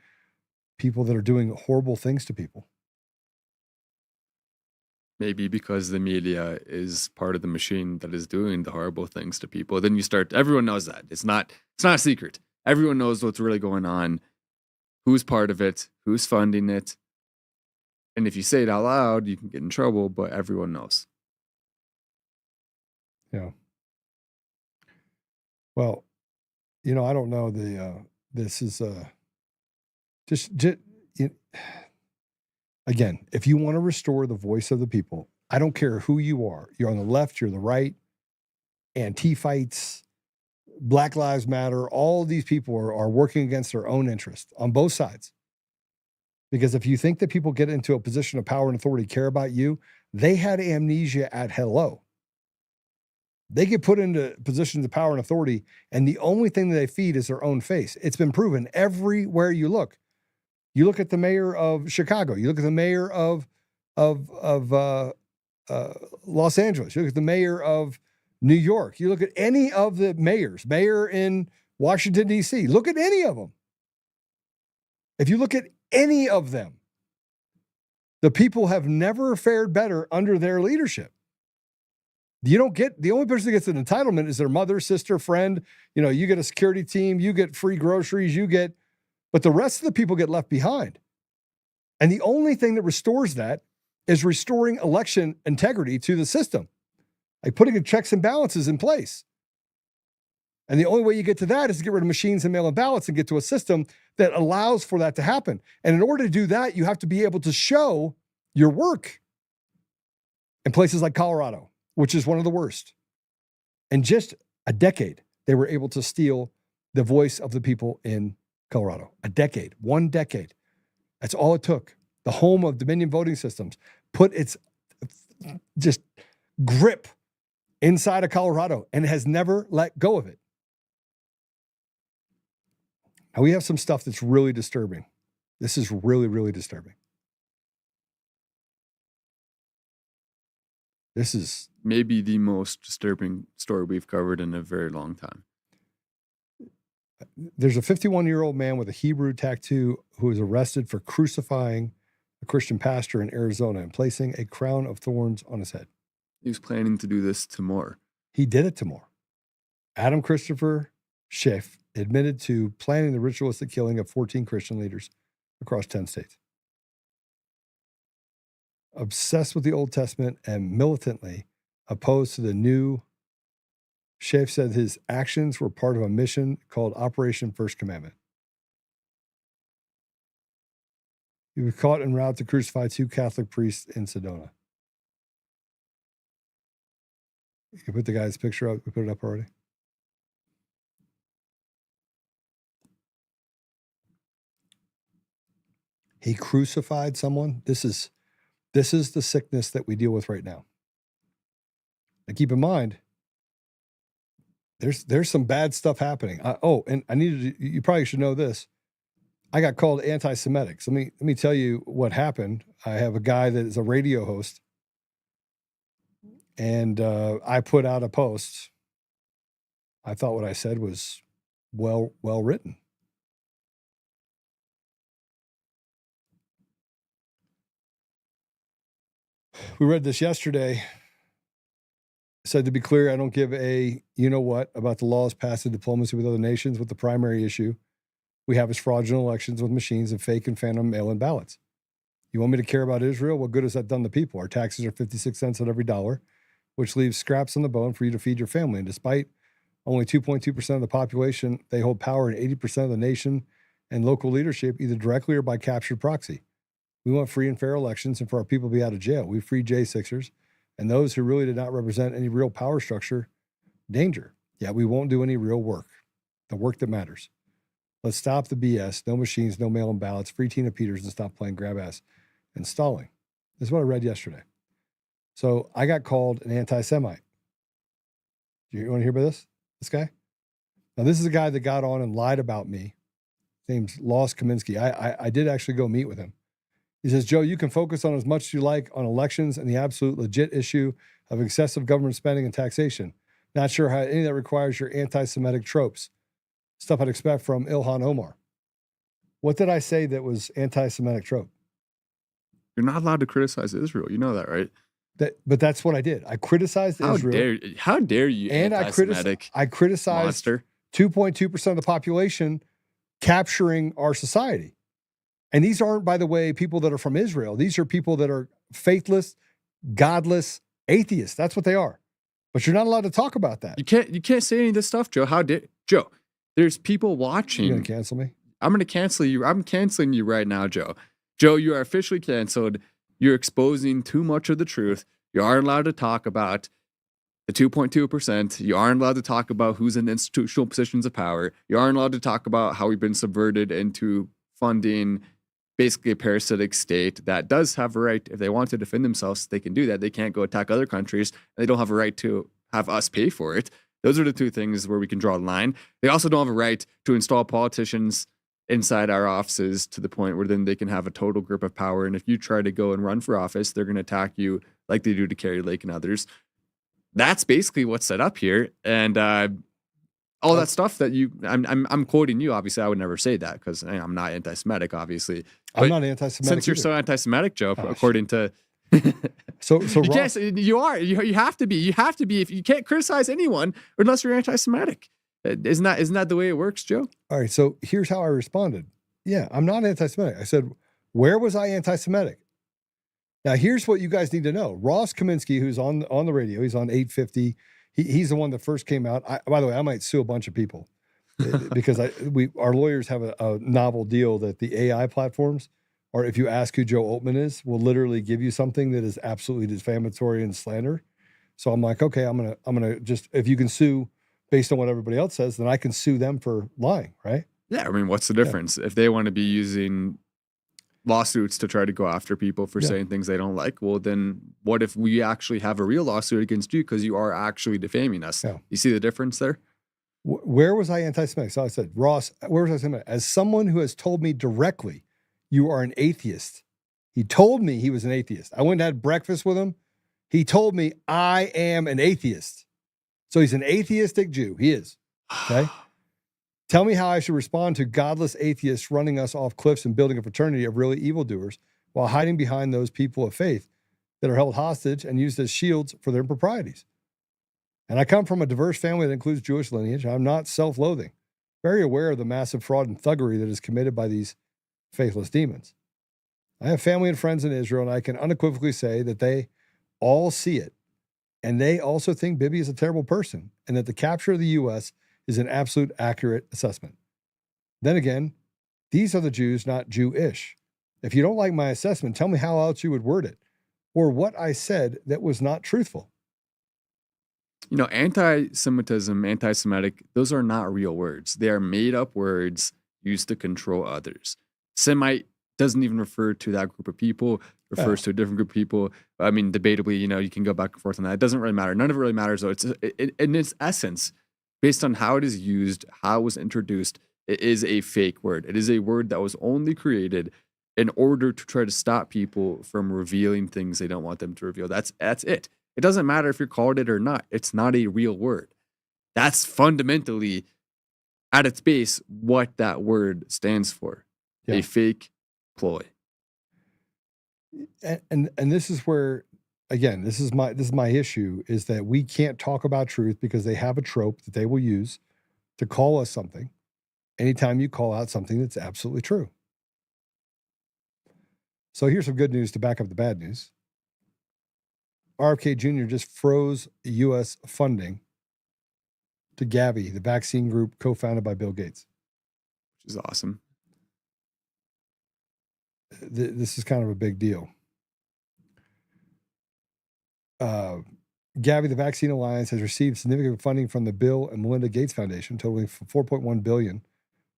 people that are doing horrible things to people? Maybe because the media is part of the machine that is doing the horrible things to people. Then everyone knows that. It's not a secret. Everyone knows what's really going on, who's part of it, who's funding it. And if you say it out loud, you can get in trouble, but everyone knows. Yeah. Well, I don't know this is just again, if you want to restore the voice of the people, I don't care who you are. You're on the left, you're the right, Antifites, Black Lives Matter, all these people are working against their own interests on both sides. Because if you think that people get into a position of power and authority care about you, they had amnesia at hello. They get put into positions of power and authority, and the only thing that they feed is their own face. It's been proven everywhere you look. You look at the mayor of Chicago. You look at the mayor of Los Angeles. You look at the mayor of New York. You look at any of the mayors, mayor in Washington, D.C. Look at any of them. If you look at any of them, the people have never fared better under their leadership. The only person that gets an entitlement is their mother, sister, friend. You get a security team, you get free groceries, but the rest of the people get left behind. And the only thing that restores that is restoring election integrity to the system, like putting checks and balances in place. And the only way you get to that is to get rid of machines and mail-in ballots and get to a system that allows for that to happen. And in order to do that, you have to be able to show your work in places like Colorado, which is one of the worst. In just a decade, they were able to steal the voice of the people in Colorado. A decade, 1 decade. That's all it took. The home of Dominion voting systems put its just grip inside of Colorado and has never let go of it. Now we have some stuff that's really disturbing. This is really, really disturbing. This is maybe the most disturbing story we've covered in a very long time. There's a 51-year-old man with a Hebrew tattoo who was arrested for crucifying a Christian pastor in Arizona and placing a crown of thorns on his head. He was planning to do this to more. He did it to more. Adam Christopher Schiff admitted to planning the ritualistic killing of 14 Christian leaders across 10 states. Obsessed with the Old Testament and militantly opposed to the new, Schiff said his actions were part of a mission called Operation First Commandment. He was caught en route to crucify 2 Catholic priests in Sedona. You put the guy's picture up. We put it up already. He crucified someone. This is the sickness that we deal with right now. And keep in mind, there's some bad stuff happening. And you probably should know this. I got called anti-Semitic. So let me tell you what happened. I have a guy that is a radio host, and I put out a post. I thought what I said was well written. We read this yesterday. It said, to be clear, I don't give a you-know-what about the laws passed in diplomacy with other nations, with the primary issue we have is fraudulent elections with machines and fake and phantom mail-in ballots. You want me to care about Israel? What good has that done to people? Our taxes are 56 cents on every dollar, which leaves scraps on the bone for you to feed your family. And despite only 2.2% of the population, they hold power in 80% of the nation and local leadership, either directly or by captured proxy. We want free and fair elections and for our people to be out of jail. We free J6ers and those who really did not represent any real power structure, danger. Yet we won't do any real work, the work that matters. Let's stop the BS, no machines, no mail-in ballots, free Tina Peters, and stop playing grab ass and stalling. This is what I read yesterday. So I got called an anti-Semite. You want to hear about this? This guy? Now, this is a guy that got on and lied about me. His name's Los Kaminsky. I did actually go meet with him. He says, Joe, you can focus on as much as you like on elections and the absolute legit issue of excessive government spending and taxation. Not sure how any of that requires your anti-Semitic tropes. Stuff I'd expect from Ilhan Omar. What did I say that was anti-Semitic trope? You're not allowed to criticize Israel. You know that, right? But that's what I did. I criticized Israel. How dare you, and anti-Semitic I criticized monster. 2.2% of the population capturing our society. And these aren't, by the way, people that are from Israel. These are people that are faithless, godless, atheists. That's what they are. But you're not allowed to talk about that. You can't say any of this stuff, Joe. Joe, there's people watching. You're going to cancel me? I'm going to cancel you. I'm canceling you right now, Joe. Joe, you are officially canceled. You're exposing too much of the truth. You aren't allowed to talk about the 2.2%. You aren't allowed to talk about who's in institutional positions of power. You aren't allowed to talk about how we've been subverted into funding basically a parasitic state that does have a right, if they want to defend themselves, they can do that. They can't go attack other countries. They don't have a right to have us pay for it. Those are the two things where we can draw the line. They also don't have a right to install politicians inside our offices to the point where then they can have a total grip of power. And if you try to go and run for office, they're going to attack you like they do to Kerry Lake and others. That's basically what's set up here. And all that stuff that I'm quoting you. Obviously, I would never say that because I'm not anti-Semitic, obviously. But I'm not anti-Semitic since you're either. so anti-Semitic, Joe, according to... So you can't, you are. You have to be. You have to be. If you can't criticize anyone unless you're anti-Semitic. Isn't that the way it works, Joe? All right, so here's how I responded. Yeah, I'm not anti-Semitic. I said, where was I anti-Semitic? Now, here's what you guys need to know. Ross Kaminsky, who's on the radio, he's on 850. He's the one that first came out. By the way, I might sue a bunch of people because our lawyers have a novel deal that the AI platforms, or if you ask who Joe Oltmann is, will literally give you something that is absolutely defamatory and slander. So I'm like, okay, I'm gonna just, if you can sue based on what everybody else says, then I can sue them for lying, right? Yeah, I mean, what's the difference? If they want to be using lawsuits to try to go after people for saying things they don't like, well, then what if we actually have a real lawsuit against you because you are actually defaming us? Yeah. You see the difference there? Where was I anti-Semitic? So I said, Ross, where was I anti-Semitic? As someone who has told me directly, you are an atheist. He told me he was an atheist. I went and had breakfast with him. He told me I am an atheist. So he's an atheistic Jew. He is. Okay. Tell me how I should respond to godless atheists running us off cliffs and building a fraternity of really evildoers while hiding behind those people of faith that are held hostage and used as shields for their improprieties. And I come from a diverse family that includes Jewish lineage. I'm not self-loathing, very aware of the massive fraud and thuggery that is committed by these faithless demons. I have family and friends in Israel, and I can unequivocally say that they all see it. And they also think Bibi is a terrible person and that the capture of the U.S. is an absolute accurate assessment. Then again, these are the Jews, not Jewish. If you don't like my assessment, tell me how else you would word it or what I said that was not truthful. You know, anti-Semitism, anti-Semitic, those are not real words. They are made up words used to control others. Semite doesn't even refer to that group of people, refers to a different group of people. I mean, debatably, you can go back and forth on that. It doesn't really matter. None of it really matters, though. In its essence, based on how it is used, how it was introduced, it is a fake word. It is a word that was only created in order to try to stop people from revealing things they don't want them to reveal. That's it. It doesn't matter if you're called it or not. It's not a real word. That's fundamentally, at its base, what that word stands for. Yeah. A fake ploy. And this is where, again, this is my issue, is that we can't talk about truth because they have a trope that they will use to call us something anytime you call out something that's absolutely true. So here's some good news to back up the bad news. RFK Jr. just froze U.S. funding to Gavi, the vaccine group co-founded by Bill Gates. Which is awesome. This is kind of a big deal. Gavi, the Vaccine Alliance, has received significant funding from the Bill and Melinda Gates Foundation, totaling $4.1 billion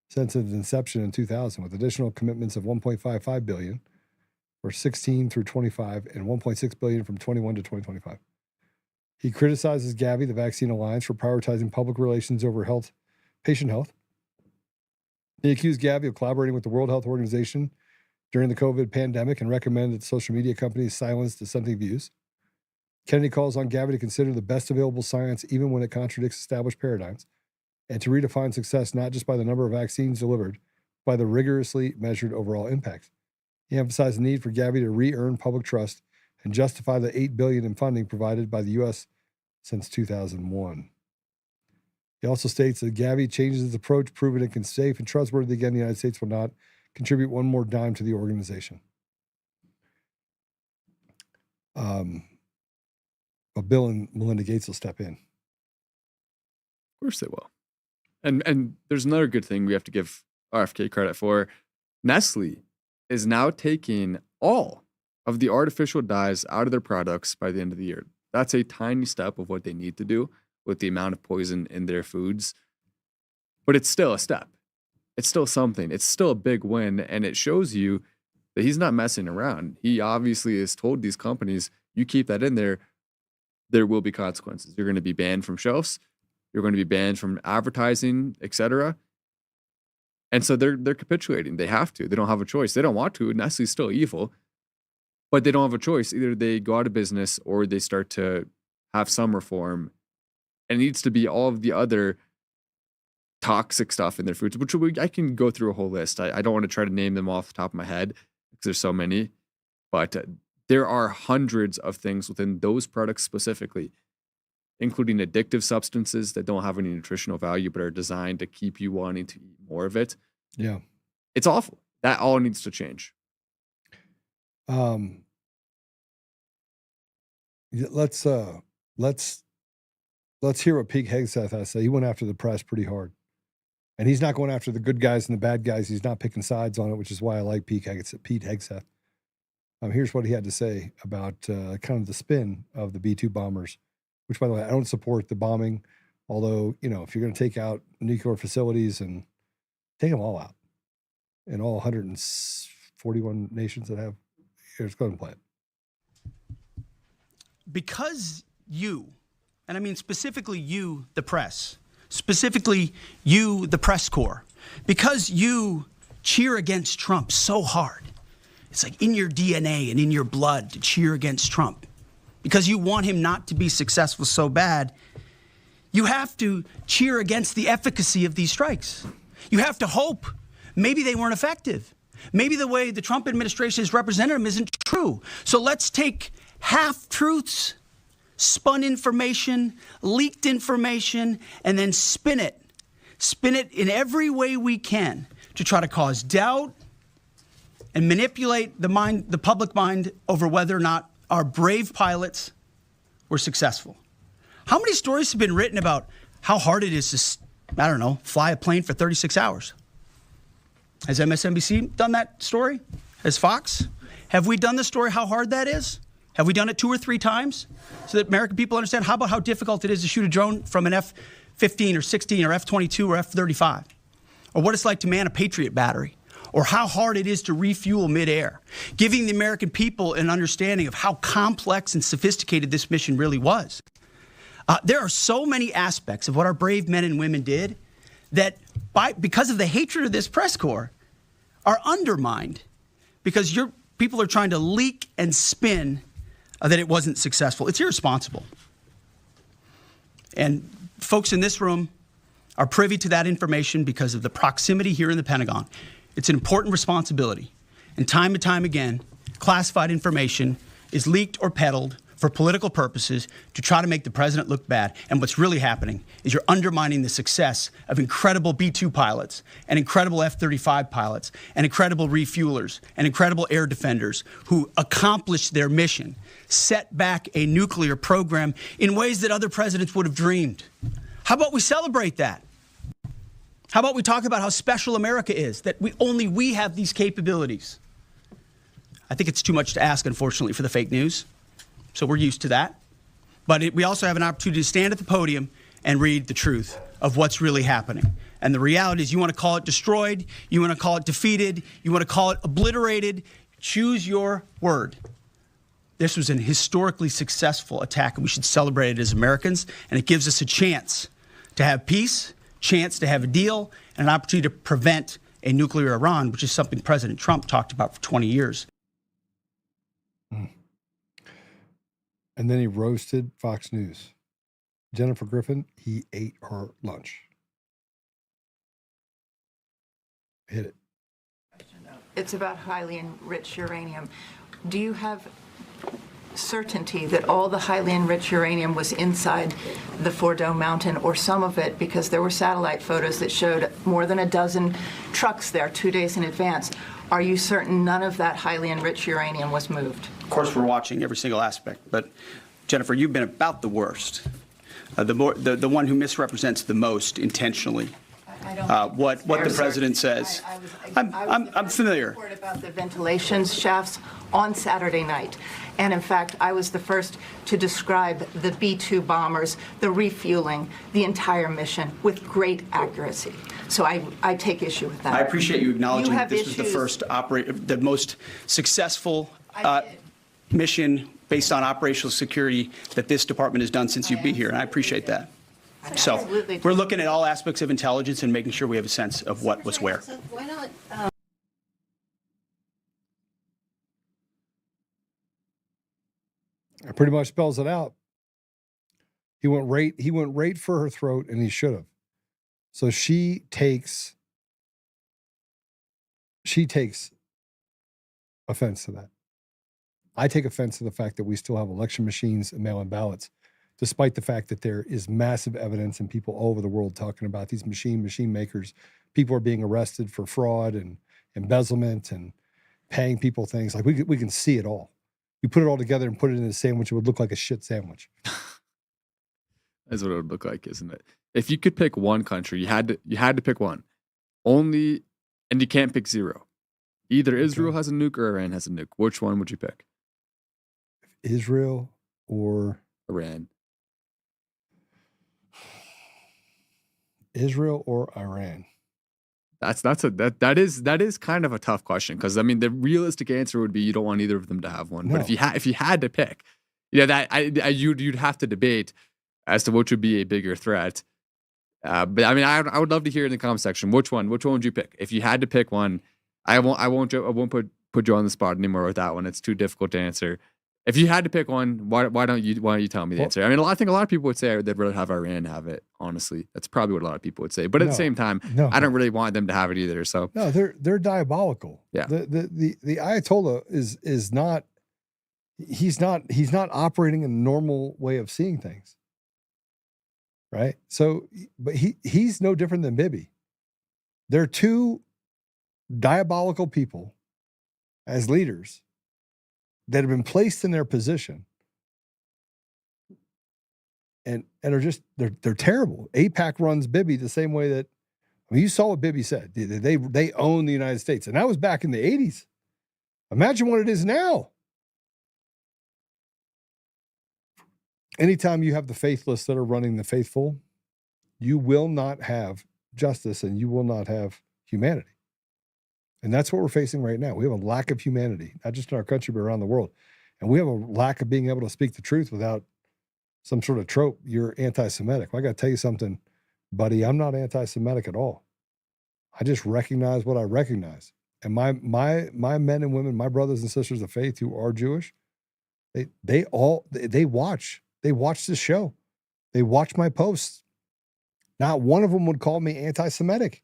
since its inception in 2000, with additional commitments of $1.55 billion for 16 through 25 and $1.6 billion from 21 to 2025. He criticizes Gavi, the Vaccine Alliance, for prioritizing public relations over patient health. He accused Gavi of collaborating with the World Health Organization during the COVID pandemic and recommended that social media companies silence dissenting views. Kennedy calls on Gavi to consider the best available science even when it contradicts established paradigms, and to redefine success not just by the number of vaccines delivered, but by the rigorously measured overall impact. He emphasized the need for Gavi to re-earn public trust and justify the $8 billion in funding provided by the U.S. since 2001. He also states that Gavi changes its approach, proving it can safe and trustworthy again. The United States will not contribute one more dime to the organization. But Bill and Melinda Gates will step in. Of course they will. And there's another good thing we have to give RFK credit for. Nestle is now taking all of the artificial dyes out of their products by the end of the year. That's a tiny step of what they need to do with the amount of poison in their foods. But it's still a step. It's still something. It's still a big win. And it shows you that he's not messing around. He obviously has told these companies, you keep that in there, there will be consequences. You're going to be banned from shelves. You're going to be banned from advertising, etc. And so they're capitulating. They have to. They don't have a choice. They don't want to. Nestle's still evil, but they don't have a choice. Either they go out of business or they start to have some reform. And it needs to be all of the other toxic stuff in their foods, which I can go through a whole list. I don't want to try to name them off the top of my head because there's so many, but there are hundreds of things within those products specifically, including addictive substances that don't have any nutritional value but are designed to keep you wanting to eat more of it. Yeah. It's awful. That all needs to change. Let's hear what Pete Hegseth has to say. He went after the press pretty hard. And he's not going after the good guys and the bad guys. He's not picking sides on it, which is why I like Pete Hegseth. Here's what he had to say about kind of the spin of the B-2 bombers, which, by the way, I don't support the bombing. Although, if you're going to take out nuclear facilities and take them all out in all 141 nations that have, here's go ahead and play it. Because you, and I mean specifically you, the press, specifically you, the press corps, because you cheer against Trump so hard, it's like in your DNA and in your blood to cheer against Trump, because you want him not to be successful so bad, you have to cheer against the efficacy of these strikes. You have to hope maybe they weren't effective. Maybe the way the Trump administration has represented them isn't true. So let's take half-truths, spun information, leaked information, and then spin it in every way we can to try to cause doubt and manipulate the public mind over whether or not our brave pilots were successful. How many stories have been written about how hard it is to, fly a plane for 36 hours? Has MSNBC done that story? Has Fox? Have we done the story how hard that is? Have we done it 2 or 3 times so that American people understand? How about how difficult it is to shoot a drone from an F-15 or 16 or F-22 or F-35? Or what it's like to man a Patriot battery? Or how hard it is to refuel midair? Giving the American people an understanding of how complex and sophisticated this mission really was. There are so many aspects of what our brave men and women did that because of the hatred of this press corps are undermined because your people are trying to leak and spin that it wasn't successful. It's irresponsible. And folks in this room are privy to that information because of the proximity here in the Pentagon. It's an important responsibility. And time again, classified information is leaked or peddled for political purposes to try to make the president look bad. And what's really happening is you're undermining the success of incredible B-2 pilots and incredible F-35 pilots and incredible refuelers and incredible air defenders who accomplished their mission, set back a nuclear program in ways that other presidents would have dreamed. How about we celebrate that? How about we talk about how special America is, that only we have these capabilities? I think it's too much to ask, unfortunately, for the fake news. So we're used to that. But we also have an opportunity to stand at the podium and read the truth of what's really happening. And the reality is you want to call it destroyed, you want to call it defeated, you want to call it obliterated, choose your word. This was an historically successful attack, and we should celebrate it as Americans. And it gives us a chance to have peace, chance to have a deal, and an opportunity to prevent a nuclear Iran, which is something President Trump talked about for 20 years. And then he roasted Fox News. Jennifer Griffin, he ate her lunch. Hit it. It's about highly enriched uranium. Do you have certainty that all the highly enriched uranium was inside the Fordo Mountain, or some of it, because there were satellite photos that showed more than a dozen trucks there 2 days in advance? Are you certain none of that highly enriched uranium was moved? Of course, we're watching every single aspect, but Jennifer, you've been about the worst, the one who misrepresents the most intentionally. What the president says. I'm familiar. Report about the ventilation shafts on Saturday night. And in fact, I was the first to describe the B-2 bombers, the refueling, the entire mission with great accuracy. So I take issue with that. I appreciate you acknowledging You that have this was the issues. the most successful mission based on operational security that this department has done since you've been here, and I appreciate that. So Absolutely. we're looking at all aspects of intelligence and making sure we have a sense of what was where. So why not? It pretty much spells it out. He went right for her throat, and he should have. So she takes offense to that. I take offense to the fact that we still have election machines and mail-in ballots, despite the fact that there is massive evidence and people all over the world talking about these machine makers. People are being arrested for fraud and embezzlement and paying people things. Like we can see it all. You put it all together and put it in a sandwich, it would look like a shit sandwich. That's what it would look like, isn't it? If you could pick one country, you had to pick one. Only, and you can't pick zero. Either Israel has a nuke or Iran has a nuke. Which one would you pick? Israel or Iran? Israel or Iran? That is kind of a tough question, because I mean the realistic answer would be you don't want either of them to have one. No. But if you had to pick, you'd have to debate as to which would be a bigger threat. But I mean I would love to hear in the comment section which one would you pick if you had to pick one. I won't put you on the spot anymore with that one. It's too difficult to answer. If you had to pick one, why don't you tell me the answer? I mean, I think a lot of people would say they'd rather have Iran have it. Honestly, that's probably what a lot of people would say. But at the same time, I don't really want them to have it either. So no, they're diabolical. Yeah, the Ayatollah is not. He's not operating in a normal way of seeing things. Right. So, but he's no different than Bibi. They're two diabolical people as leaders that have been placed in their position and are just they're terrible. AIPAC runs Bibi the same way that, I mean, you saw what Bibi said. They own the United States, and that was back in the 80s. Imagine what it is now. Anytime you have the faithless that are running the faithful, you will not have justice and you will not have humanity. And that's what we're facing right now. We have a lack of humanity, not just in our country, but around the world. And we have a lack of being able to speak the truth without some sort of trope. You're anti-Semitic. Well, I got to tell you something, buddy. I'm not anti-Semitic at all. I just recognize what I recognize. And my men and women, my brothers and sisters of faith who are Jewish, they watch this show. They watch my posts. Not one of them would call me anti-Semitic.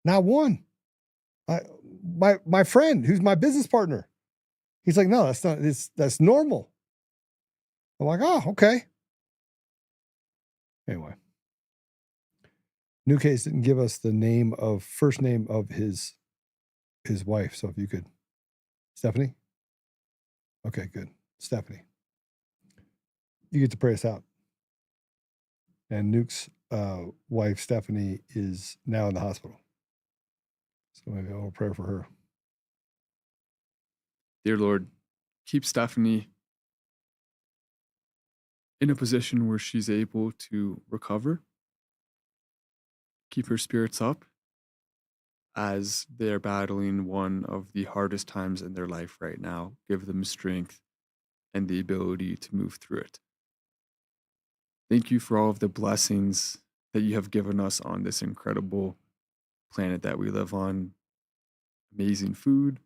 Not one. My friend, who's my business partner, he's like, no, that's not. That's normal. I'm like, oh, okay. Anyway, Newcase didn't give us the first name of his wife. So if you could, Stephanie. Okay, good, Stephanie. You get to pray us out. And Nuke's wife, Stephanie, is now in the hospital. So maybe I'll pray for her. Dear Lord, keep Stephanie in a position where she's able to recover. Keep her spirits up as they're battling one of the hardest times in their life right now. Give them strength and the ability to move through it. Thank you for all of the blessings that you have given us on this incredible planet that we live on. Amazing food,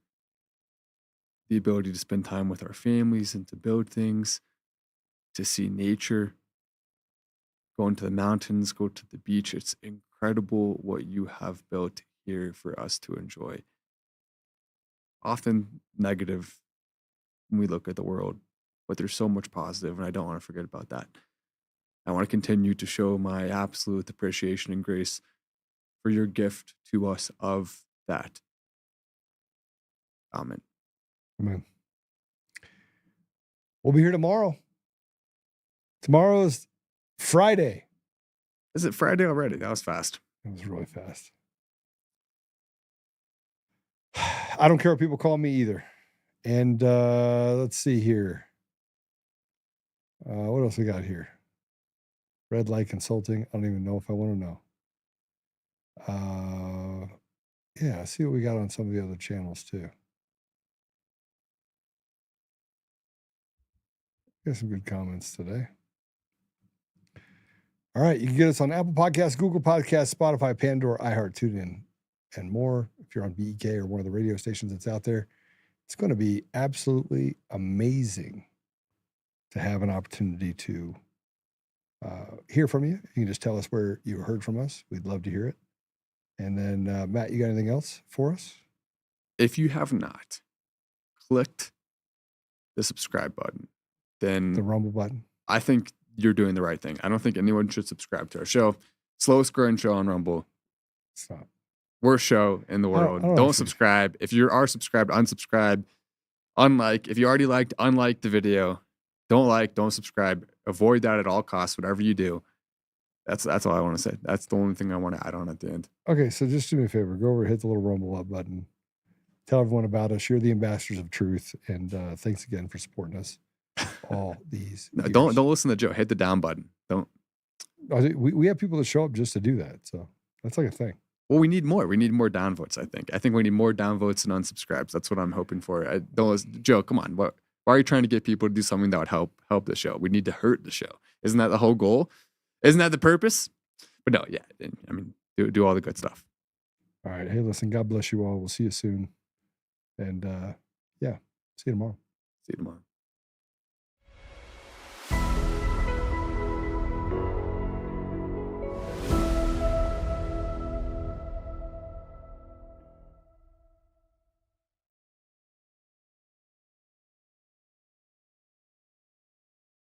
the ability to spend time with our families and to build things, to see nature, go into the mountains, go to the beach. It's incredible what you have built here for us to enjoy. Often negative when we look at the world, but there's so much positive, and I don't want to forget about that. I want to continue to show my absolute appreciation and grace for your gift to us of that. Amen. Amen. We'll be here tomorrow. Tomorrow is Friday. Is it Friday already? That was fast. It was really fast. I don't care what people call me either. And let's see here. What else we got here? Red Light Consulting. I don't even know if I want to know. Yeah, see what we got on some of the other channels too. Got some good comments today. All right, you can get us on Apple Podcasts, Google Podcasts, Spotify, Pandora, iHeart, TuneIn, and more. If you're on BEK or one of the radio stations that's out there, it's going to be absolutely amazing to have an opportunity to hear from you. You can just tell us where you heard from us. We'd love to hear it. And then, Matt, you got anything else for us? If you have not clicked the subscribe button, then The Rumble button. I think you're doing the right thing. I don't think anyone should subscribe to our show. Slowest growing show on Rumble. It's not. Worst show in the world. Don't subscribe. If you are subscribed, unsubscribe. Unlike, if you already liked, unlike the video. Don't subscribe. Avoid that at all costs, whatever you do. That's all I want to say. That's the only thing I want to add on at the end. Okay, so just do me a favor. Go over, hit the little Rumble up button. Tell everyone about us. You're the ambassadors of truth. And thanks again for supporting us all these No, years. don't listen to Joe. Hit the down button. Don't. We have people that show up just to do that. So that's like a thing. Well, we need more. We need more downvotes, I think. I think we need more downvotes and unsubscribes. That's what I'm hoping for. Joe, come on. Why are you trying to get people to do something that would help the show? We need to hurt the show. Isn't that the whole goal? Isn't that the purpose? But no, yeah. I mean, do all the good stuff. All right. Hey, listen, God bless you all. We'll see you soon. And yeah, see you tomorrow. See you tomorrow.